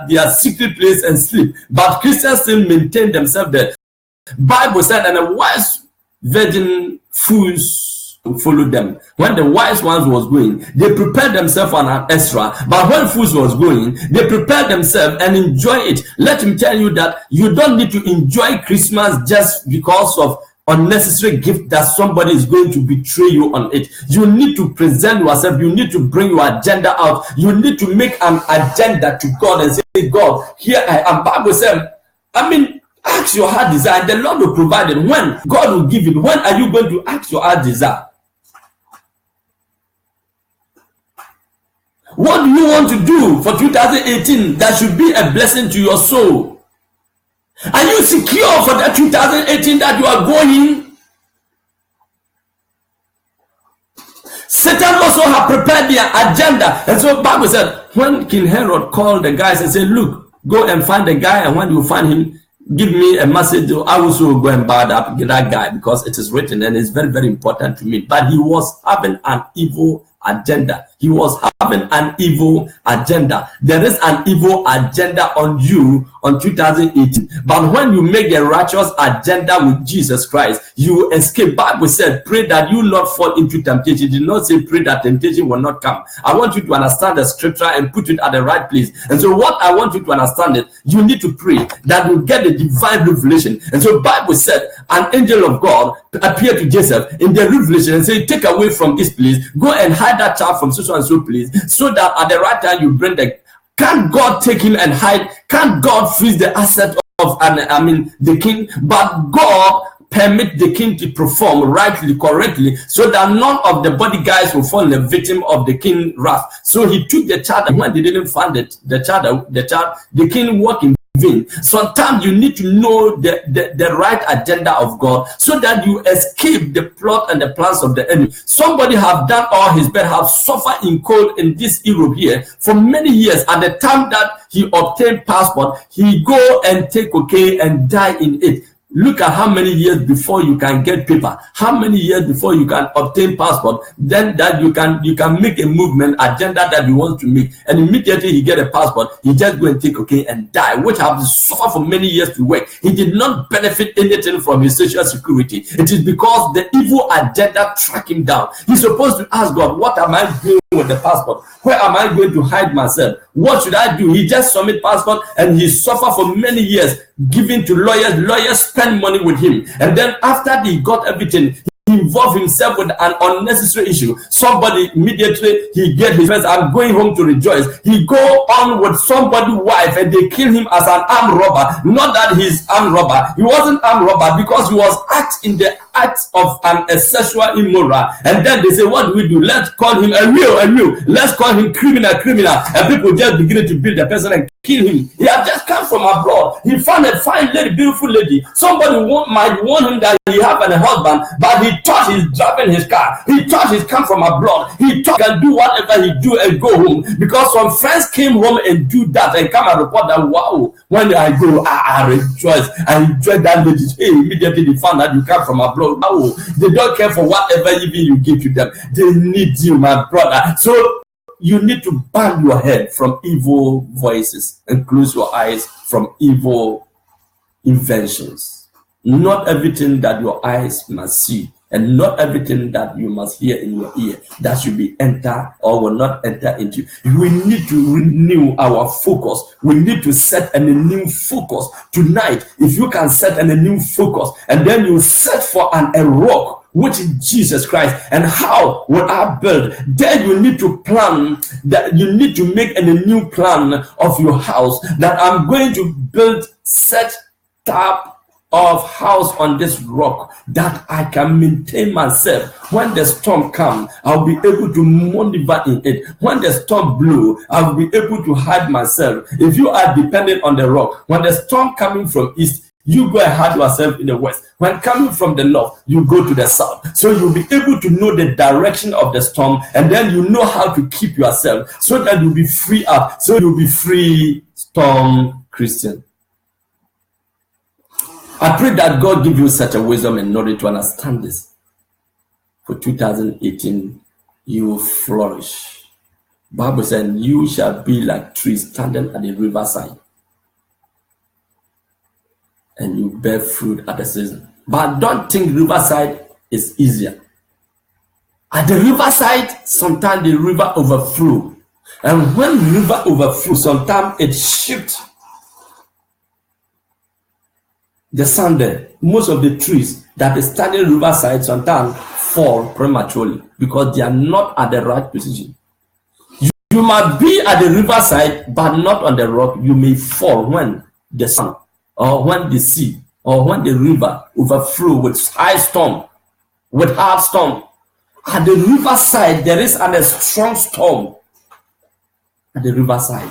their secret place and sleep. But Christians still maintain themselves there. Bible said, and the wise virgin fools follow them. When the wise ones was going, they prepared themselves for an extra. But when fools was going, they prepared themselves and enjoy it. Let me tell you that you don't need to enjoy Christmas just because of unnecessary gift that somebody is going to betray you on it. You need to present yourself. You need to bring your agenda out. You need to make an agenda to God and say, God, here I am. Bible said, ask your heart desire. The Lord will provide it. When? God will give it. When are you going to ask your heart desire? What do you want to do for 2018 that should be a blessing to your soul? Are you secure for that 2018 that you are going? Satan also have prepared their agenda. And so Bible said, when King Herod called the guys and said, look, go and find the guy, and when you find him, give me a message. I also go and bow up that guy, because it is written and it's very, very important to me. But he was having an evil agenda. He was having an evil agenda. There is an evil agenda on you on 2018. But when you make the righteous agenda with Jesus Christ, you escape. Bible said, pray that you not fall into temptation. It did not say pray that temptation will not come. I want you to understand the scripture and put it at the right place. And so what I want you to understand is, you need to pray that you get the divine revelation. And so Bible said, an angel of God appeared to Joseph in the revelation and said, take away from this place, go and hide that child from so and so place, so that at the right time you bring the. Can't God take him and hide? Can't God freeze the asset of the king? But God permit the king to perform rightly, correctly, so that none of the bodyguards will fall the victim of the king's wrath. So he took the child, and when they didn't find it, the king walked in vain. Sometimes you need to know the right agenda of God, so that you escape the plot and the plans of the enemy. Somebody have done all his best, have suffered in cold in this Europe here for many years. At the time that he obtained passport, he go and take cocaine and die in it. Look at how many years before you can get paper, how many years before you can obtain passport, then that you can make a movement agenda that you want to make, and immediately he get a passport, he just go and take cocaine and die, which have suffered for many years to work. He did not benefit anything from his social security. It is because the evil agenda track him down. He's supposed to ask God, what am I doing with the passport? Where am I going to hide myself? What should I do? He just submit passport, and he suffered for many years, giving to lawyers. Lawyers spend money with him, and then after he got everything, he involved himself with an unnecessary issue. Somebody immediately he get his friends, I'm going home to rejoice. He go on with somebody's wife, and they kill him as an armed robber. Not that he's armed robber. He wasn't armed robber because he was in the act of a sexual immoral. And then they say, what do we do? Let's call him a real. Let's call him criminal. And people just begin to beat the person and kill him. He had just come from abroad. He found a fine lady, beautiful lady. Somebody might warn him that he have a husband, but he thought he's driving his car. He thought he's come from abroad. He thought he can do whatever he do and go home, because some friends came home and do that and come and report that, wow, when I go, I rejoice. I enjoy that lady. Hey, immediately they found that you come from abroad. Wow, they don't care for whatever even you give to them. They need you, my brother. So you need to ban your head from evil voices and close your eyes from evil inventions. Not everything that your eyes must see, and not everything that you must hear in your ear, that should be enter or will not enter into. We need to renew our focus. We need to set a new focus tonight. If you can set a new focus, and then you set for a rock, which is Jesus Christ. And how will I build? Then you need to plan, that you need to make a new plan of your house, that I'm going to build set type of house on this rock that I can maintain myself. When the storm comes, I'll be able to maneuver in it. When the storm blows, I'll be able to hide myself. If you are dependent on the rock, when the storm coming from east, you go and hide yourself in the west. When coming from the north, you go to the south. So you'll be able to know the direction of the storm, and then you know how to keep yourself so that you'll be free up. So you'll be free storm Christian. I pray that God give you such a wisdom and knowledge to understand this. For 2018, you will flourish. Bible says, you shall be like trees standing at the riverside, and you bear fruit at the season. But don't think riverside is easier. At the riverside, sometimes the river overflow. And when river overflow, sometimes it shifts the sun there. Most of the trees that is standing riverside sometimes fall prematurely because they are not at the right position. You might be at the riverside but not on the rock. You may fall when the sun or when the sea or when the river overflow with high storm, with hard storm. At the riverside, there is a strong storm at the riverside.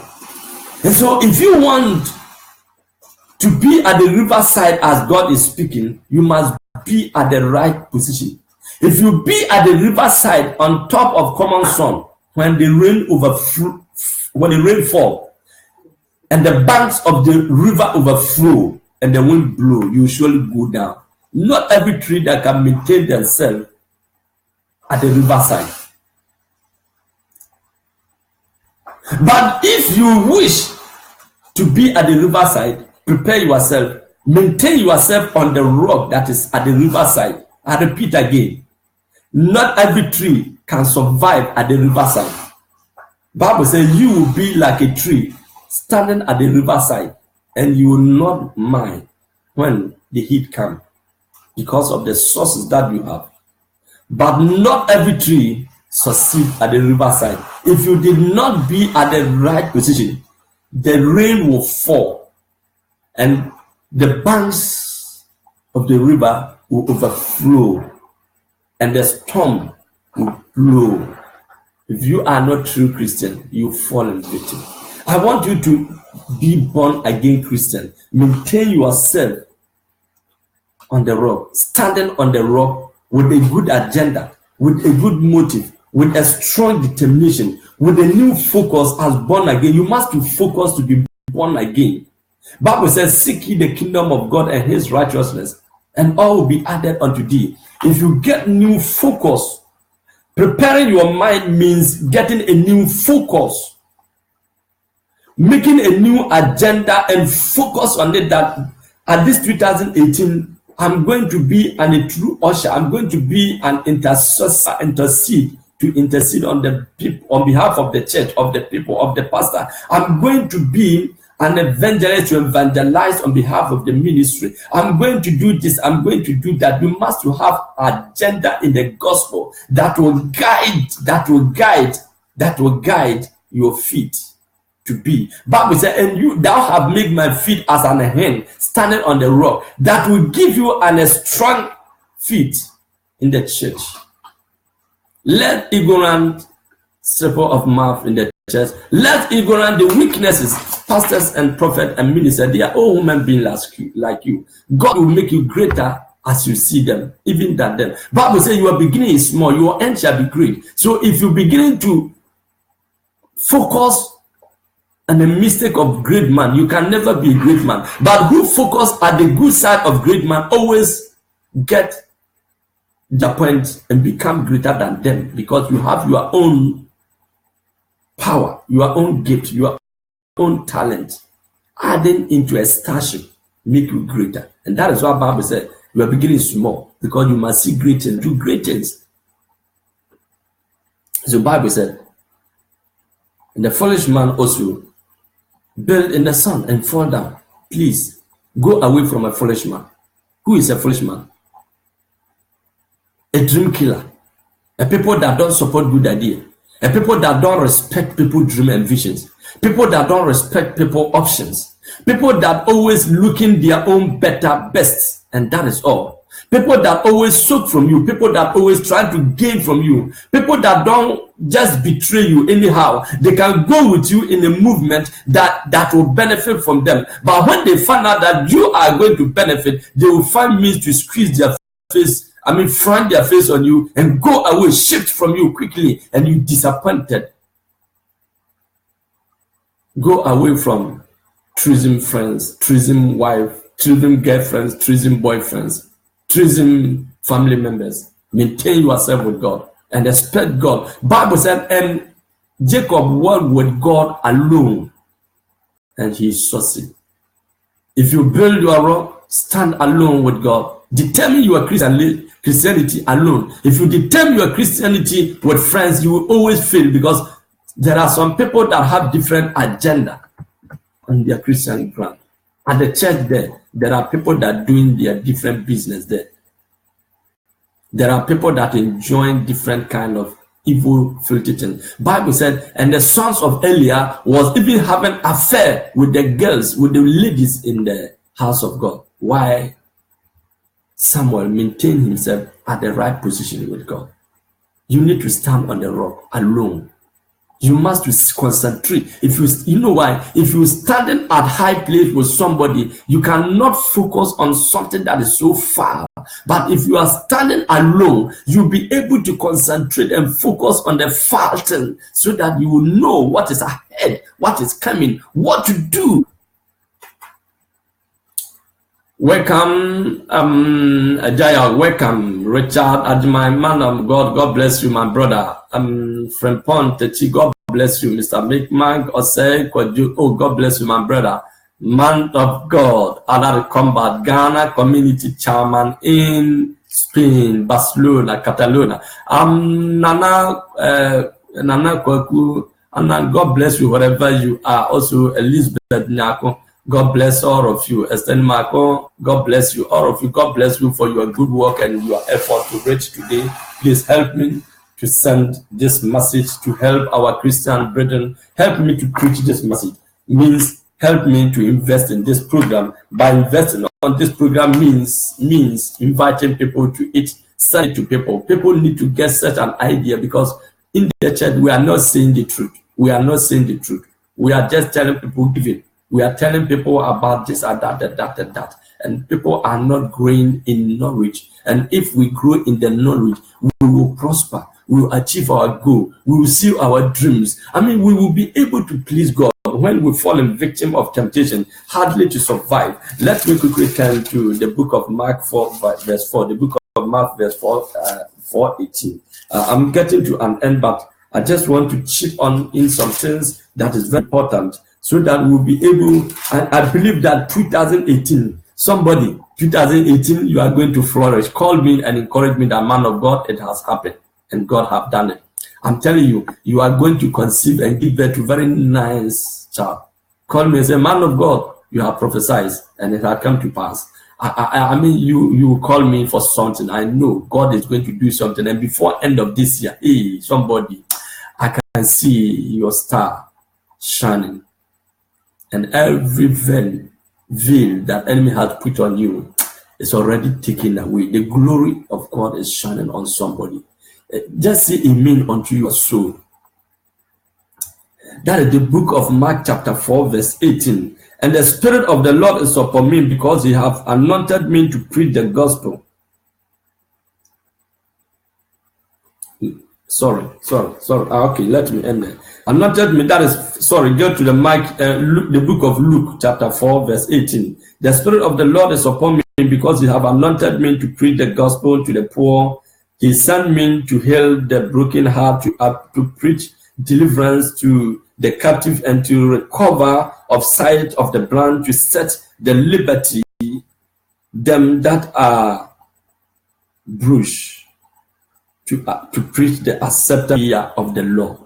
And so if you want to be at the riverside as God is speaking, you must be at the right position. If you be at the riverside on top of common sun, when the rain overflow, when the rain fall, and the banks of the river overflow, and the wind blow, you surely go down. Not every tree that can maintain themselves at the riverside. But if you wish to be at the riverside, prepare yourself, maintain yourself on the rock that is at the riverside. I repeat again, not every tree can survive at the riverside. Bible says you will be like a tree standing at the riverside, and you will not mind when the heat comes because of the sources that you have. But not every tree succeeds at the riverside. If you did not be at the right position, the rain will fall and the banks of the river will overflow and the storm will blow. If you are not true Christian, you fall in victim. I want you to be born again Christian. Maintain yourself on the rock, standing on the rock with a good agenda, with a good motive, with a strong determination, with a new focus as born again. You must be focused to be born again. Bible says, seek ye the kingdom of God and his righteousness, and all will be added unto thee. If you get new focus, preparing your mind means getting a new focus, making a new agenda and focus on it, that at this 2018, I'm going to be a true usher. I'm going to be an intercessor, to intercede on the people, on behalf of the church, of the people, of the pastor. I'm going to be an evangelist to evangelize on behalf of the ministry. I'm going to do this. I'm going to do that. You must have agenda in the gospel that will guide your feet to be. Bible says, and thou have made my feet as an hen standing on the rock. That will give you a strong feet in the church. Let ignorant slip of mouth in the church. Let ignorant the weaknesses, pastors and prophets and ministers, they are all human beings like you. God will make you greater as you see them, even than them. Bible says your beginning is small, your end shall be great. So if you're beginning to focus on the mistake of great man, you can never be a great man. But who focus at the good side of great man always get the point and become greater than them, because you have your own power, your own gift, your own talent, adding into a starship make you greater. And that is why Bible said you are beginning small, because you must see great things, do great things. So Bible said, and the foolish man also build in the sun and fall down. Please go away from a foolish man. Who is a foolish man? A dream killer, a people that don't support good idea, a people that don't respect people's dream and visions, people that don't respect people's options. People that always looking their own better best, and that is all. People that always soak from you, people that always try to gain from you, people that don't just betray you anyhow. They can go with you in a movement that will benefit from them. But when they find out that you are going to benefit, they will find means to squeeze their face, front their face on you and go away, shift from you quickly, and you disappointed. Go away from treason friends, treason wife, treason girlfriends, treason boyfriends, treason family members. Maintain yourself with God and expect God. Bible said, and Jacob walked with God alone, and he succeeded. If you build your rock, stand alone with God. Determine your Christianity alone. If you determine your Christianity with friends, you will always fail, because there are some people that have different agenda on their Christian ground. At the church there are people that are doing their different business there. There are people that enjoy different kind of evil, filthy things. Bible said, and the sons of Eliah was even having affair with the girls, with the ladies in the house of God. Why? Samuel maintained himself at the right position with God. You need to stand on the rock alone. You must concentrate. If you know why? If you're standing at high place with somebody, you cannot focus on something that is so far. But if you are standing alone, you'll be able to concentrate and focus on the far thing, so that you will know what is ahead, what is coming, what to do. Welcome, Jaya. Welcome, Richard Adjumai, man of God. God bless you, my brother. Friend Techi, God bless you, Mr. Mikmag Osei Kwaju. Oh, God bless you, my brother. Man of God, Adar Combat, Ghana Community Chairman in Spain, Barcelona, Catalonia. Nana Kwaku, and God bless you wherever you are. Also, Elizabeth Nyako. God bless all of you. Esther Marco, God bless you, all of you. God bless you for your good work and your effort to reach today. Please help me to send this message, to help our Christian brethren. Help me to preach this message. Means help me to invest in this program. By investing on this program means inviting people to it, send it to people. People need to get such an idea, because in the church we are not saying the truth. We are not saying the truth. We are just telling people giving. We are telling people about this and that, and people are not growing in knowledge. And if we grow in the knowledge, we will prosper. We will achieve our goal. We will see our dreams. We will be able to please God. When we fall in victim of temptation, hardly to survive. Let me quickly turn to the book of Mark 4, verse 4. The book of Mark, verse 4:18. I'm getting to an end, but I just want to chip on in some things that is very important, so that we'll be able, I believe that 2018, 2018, you are going to flourish. Call me and encourage me that, man of God, it has happened, and God have done it. I'm telling you, you are going to conceive and give birth to very nice child. Call me and say, man of God, you have prophesied, and it has come to pass. You call me for something. I know God is going to do something, and before end of this year, somebody, I can see your star shining. And every veil that enemy has put on you is already taken away. The glory of God is shining on somebody. Just say amen unto your soul. That is the book of Mark chapter 4 verse 18. And the Spirit of the Lord is upon me, because he have anointed me to preach the gospel. Sorry. Okay, let me end there. Anointed me, that is, go to the mic, the book of Luke, chapter 4, verse 18. The Spirit of the Lord is upon me, because he have anointed me to preach the gospel to the poor. He sent me to heal the broken heart, to preach deliverance to the captive, and to recover of sight of the blind, to set the liberty them that are bruised, to preach the acceptable year of the Lord.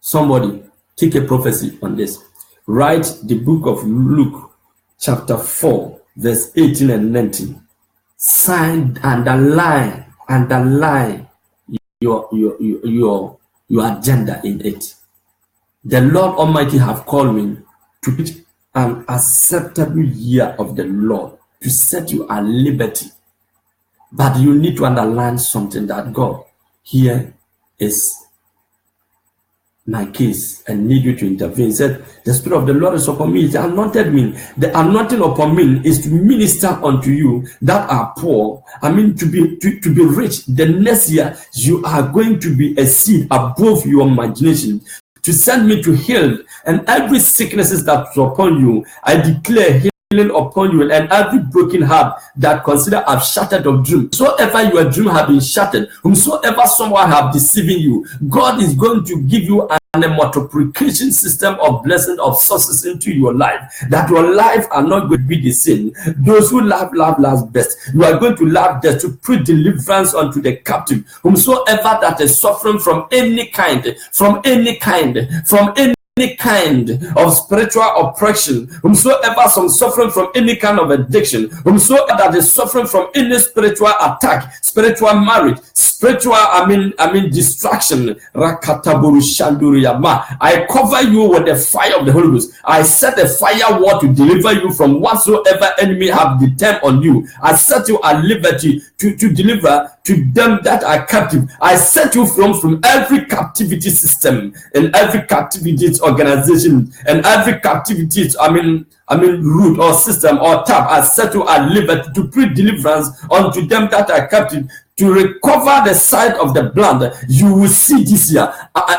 Somebody take a prophecy on this. Write the book of Luke, chapter 4, verse 18 and 19. Sign, underline your agenda in it. The Lord Almighty have called me to preach an acceptable year of the Lord to set you at liberty. But you need to underline something, that God, here is my case and need you to intervene. He said, the Spirit of the Lord is upon me. He anointed me. The anointing upon me is to minister unto you that are poor. I mean, to be rich. The next year, you are going to be a seed above your imagination. To send me to heal, and every sicknesses that's upon you, I declare healing upon you, and every broken heart that consider I've shattered of dream. Whosoever your dream have been shattered, whomsoever someone have deceiving you, God is going to give you a multiplication system of blessing of sources into your life, that your life are not going to be the same. Those who love last best. You are going to love best, to preach deliverance unto the captive, whomsoever that is suffering from any kind of spiritual oppression, whomsoever some suffering from any kind of addiction, whomsoever that is suffering from any spiritual attack, spiritual marriage, spiritual distraction. I cover you with the fire of the Holy Ghost. I set a fire wall to deliver you from whatsoever enemy have determined on you. I set you at liberty to deliver to them that are captive. I set you from every captivity system and every captivity organization and every captivity root or system or tap. I set you at liberty to preach deliverance unto them that are captive, to recover the sight of the blind. You will see this year.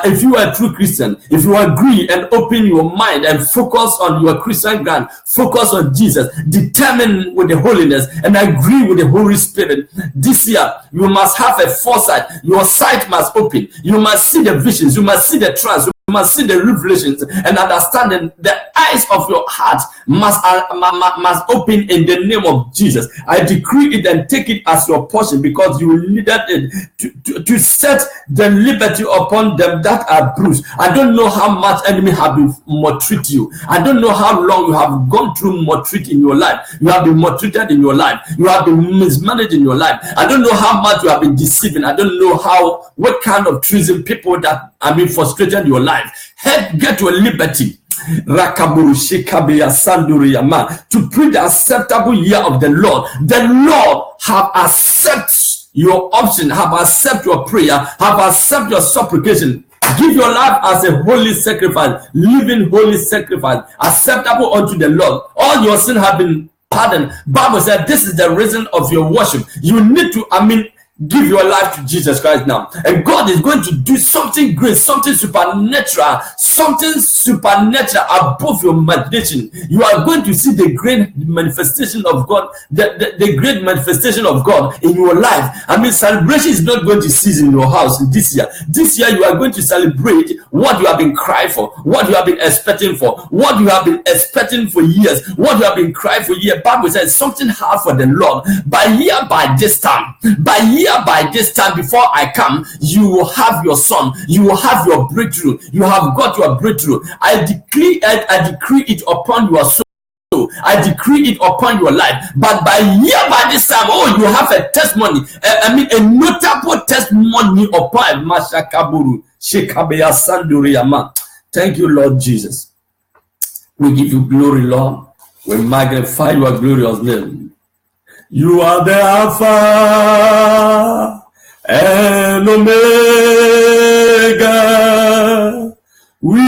If you are a true Christian, if you agree and open your mind and focus on your Christian ground, focus on Jesus, determine with the holiness and agree with the Holy Spirit, this year you must have a foresight. Your sight must open. You must see the visions. You must see the trance. You must see the revelations and understanding. The eyes of your heart must open in the name of Jesus. I decree it and take it as your portion, because you needed it to set the liberty upon them that are bruised. I don't know how much enemy have been maltreat you. I don't know how long you have gone through maltreat in your life. You have been maltreated in your life. You have been mismanaged in your life. I don't know how much you have been deceiving. I don't know what kind of treason people that have been frustrated in your life. Get your liberty. To preach the acceptable year of the Lord. The Lord have accepted your option, have accepted your prayer, have accepted your supplication. Give your life as a holy sacrifice, living holy sacrifice, acceptable unto the Lord. All your sins have been pardoned. Bible said this is the reason of your worship. You need to, give your life to Jesus Christ now, and God is going to do something great, something supernatural above your imagination. You are going to see the great manifestation of God, the great manifestation of God in your life. Celebration is not going to cease in your house this year. This year you are going to celebrate what you have been crying for, what you have been expecting for, what you have been expecting for years, what you have been crying for years. Bible says something hard for the Lord. By this time, before I come, you will have your son, you will have your breakthrough, you have got your breakthrough. I decree it upon your soul. I decree it upon your life. But by this time, you have a testimony, a notable testimony upon Mashakaburu Shekabeya Sanduriyama. Thank you, Lord Jesus. We give you glory, Lord. We magnify your glorious name. You are the Alpha and Omega. We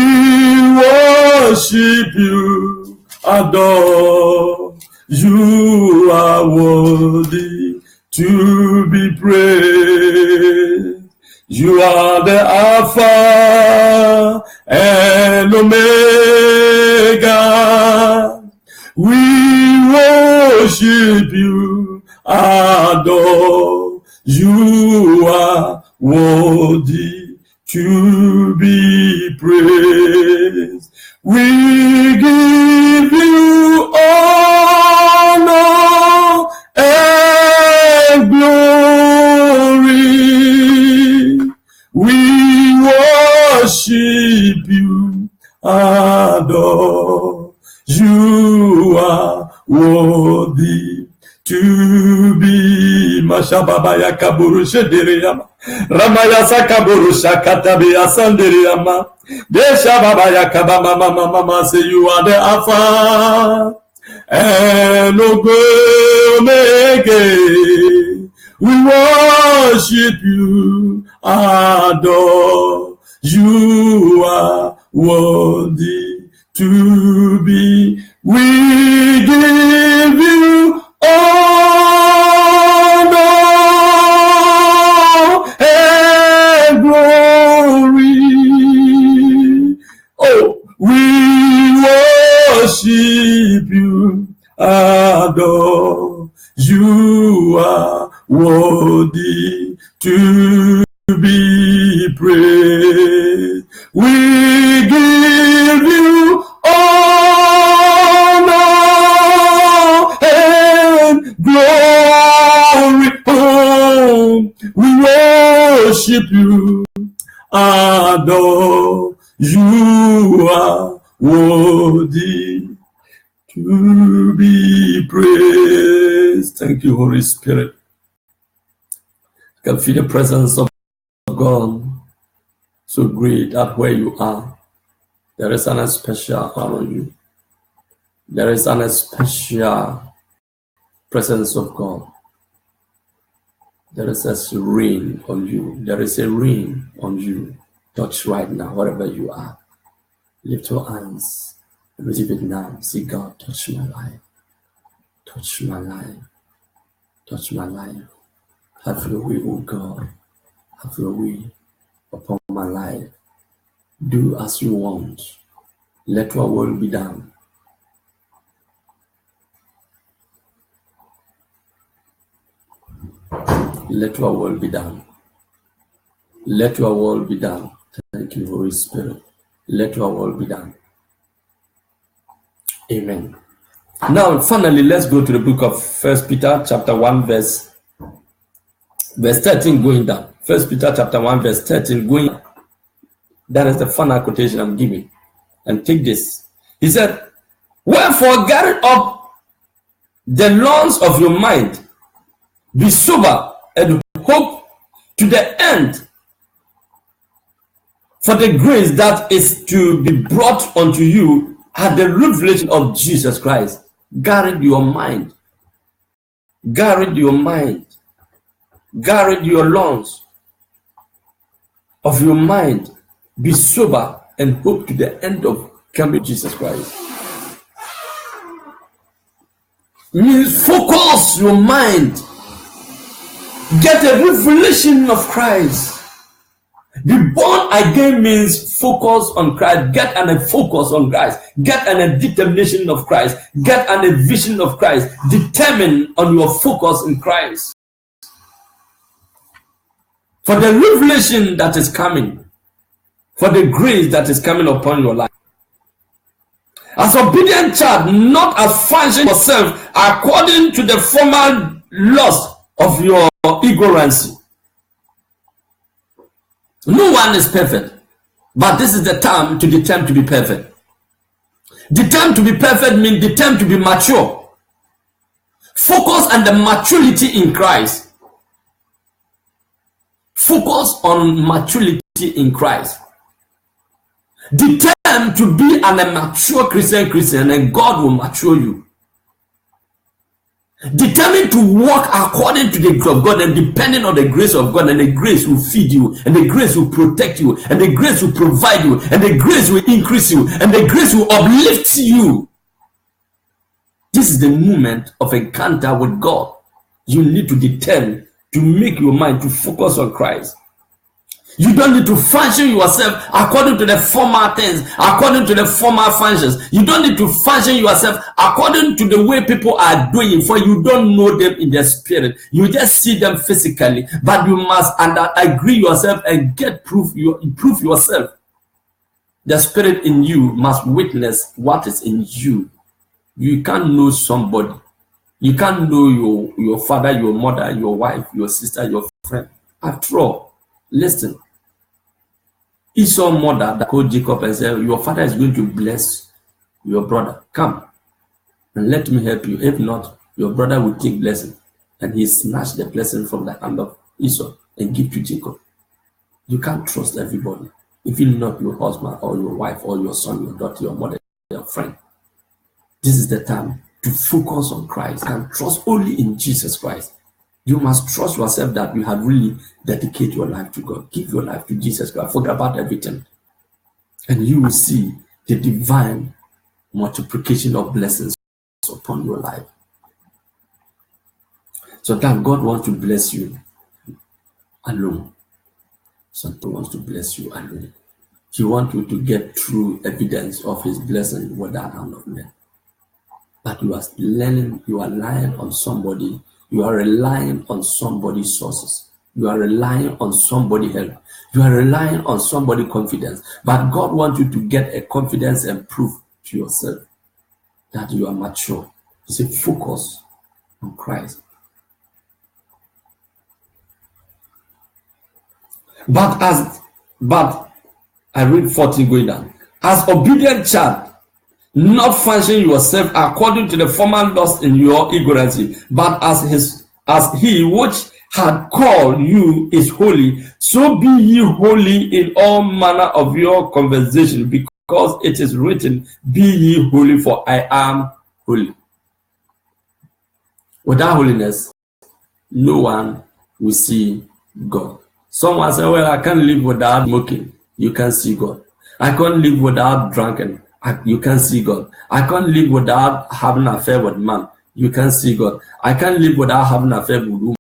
worship you, adore you. Are worthy to be praised. You are the Alpha and Omega. We worship you, adore you. Are worthy to be praised. We give you honor and glory. We worship you, adore you. Are worthy to be mashababa yakaburu shederiyama. Ramaya sakaburu shakatabiya sanderiyama. Deshababa yakabama mama say you are the Alpha and Omega. We worship you, adore you, are worthy to be. We give you honor and glory. Oh, we worship you, adore you, are worthy to be praised. We give you honor and glory. Oh, we worship you, adore you, are worthy to be praised. Thank you, Holy Spirit. You can feel the presence of God so great at where you are. There is an special on you. There is an special presence of God. There is a rain on you. There is a rain on you. Touch right now, wherever you are. Lift your hands. Receive it now. See God, touch my life. Touch my life. Touch my life. Have your way, oh God. Have your way upon my life. Do as you want. Let your will be done. Let your will be done. Let your will be done. Thank you, Holy Spirit. Let your will be done. Amen. Now, finally, let's go to the book of 1 Peter chapter 1, verse 13 going down. 1 Peter chapter 1, verse 13 going down. That is the final quotation I'm giving. And take this. He said, wherefore gird up the loins of your mind, be sober, and hope to the end for the grace that is to be brought unto you at the revelation of Jesus Christ. Guard your mind. Guard your mind. Guard your lungs of your mind. Be sober and hope to the end of coming Jesus Christ. Means focus your mind. Get a revelation of Christ. Be born again means focus on Christ. Get a focus on Christ. Get a determination of Christ. Get a vision of Christ. Determine on your focus in Christ. For the revelation that is coming. For the grace that is coming upon your life. As obedient child, not as function yourself according to the former lust of your ignorance. No one is perfect, but this is the time to determine to be perfect. Determine to be perfect means determine to be mature. Focus on the maturity in Christ. Focus on maturity in Christ. Determine to be a mature Christian, and God will mature you. Determined to walk according to the grace of God and depending on the grace of God, and the grace will feed you, and the grace will protect you, and the grace will provide you, and the grace will increase you, and the grace will uplift you. This is the moment of encounter with God. You need to determine to make your mind to focus on Christ. You don't need to function yourself according to the former things, according to the former functions. You don't need to function yourself according to the way people are doing, for you don't know them in their spirit. You just see them physically, but you must agree yourself and get proof yourself. The spirit in you must witness what is in you. You can't know somebody. You can't know your father, your mother, your wife, your sister, your friend. After all, listen. Esau's mother that called Jacob and said, your father is going to bless your brother. Come and let me help you. If not, your brother will take blessing. and he snatched the blessing from the hand of Esau and give to Jacob. You can't trust everybody, even not your husband or your wife or your son, your daughter, your mother, your friend. This is the time to focus on Christ and trust only in Jesus Christ. You must trust yourself that you have really dedicated your life to God. Give your life to Jesus Christ. Forget about everything. And you will see the divine multiplication of blessings upon your life. So that God wants to bless you alone. Something wants to bless you alone. He wants you to get true evidence of his blessing without hand of men. But you are learning, you are relying on somebody, you are relying on somebody's sources. You are relying on somebody's help. You are relying on somebody's confidence. But God wants you to get a confidence and prove to yourself that you are mature. He said, focus on Christ. But I read 14 going down. As obedient child, not function yourself according to the former laws in your ignorance, but as he which had called you is holy, so be ye holy in all manner of your conversation, because it is written, be ye holy, for I am holy. Without holiness, no one will see God. Someone say, well, I can't live without smoking. You can see God. I can't live without drinking. You can see God. I can't live without having an affair with man. You can see God. I can't live without having an affair with woman.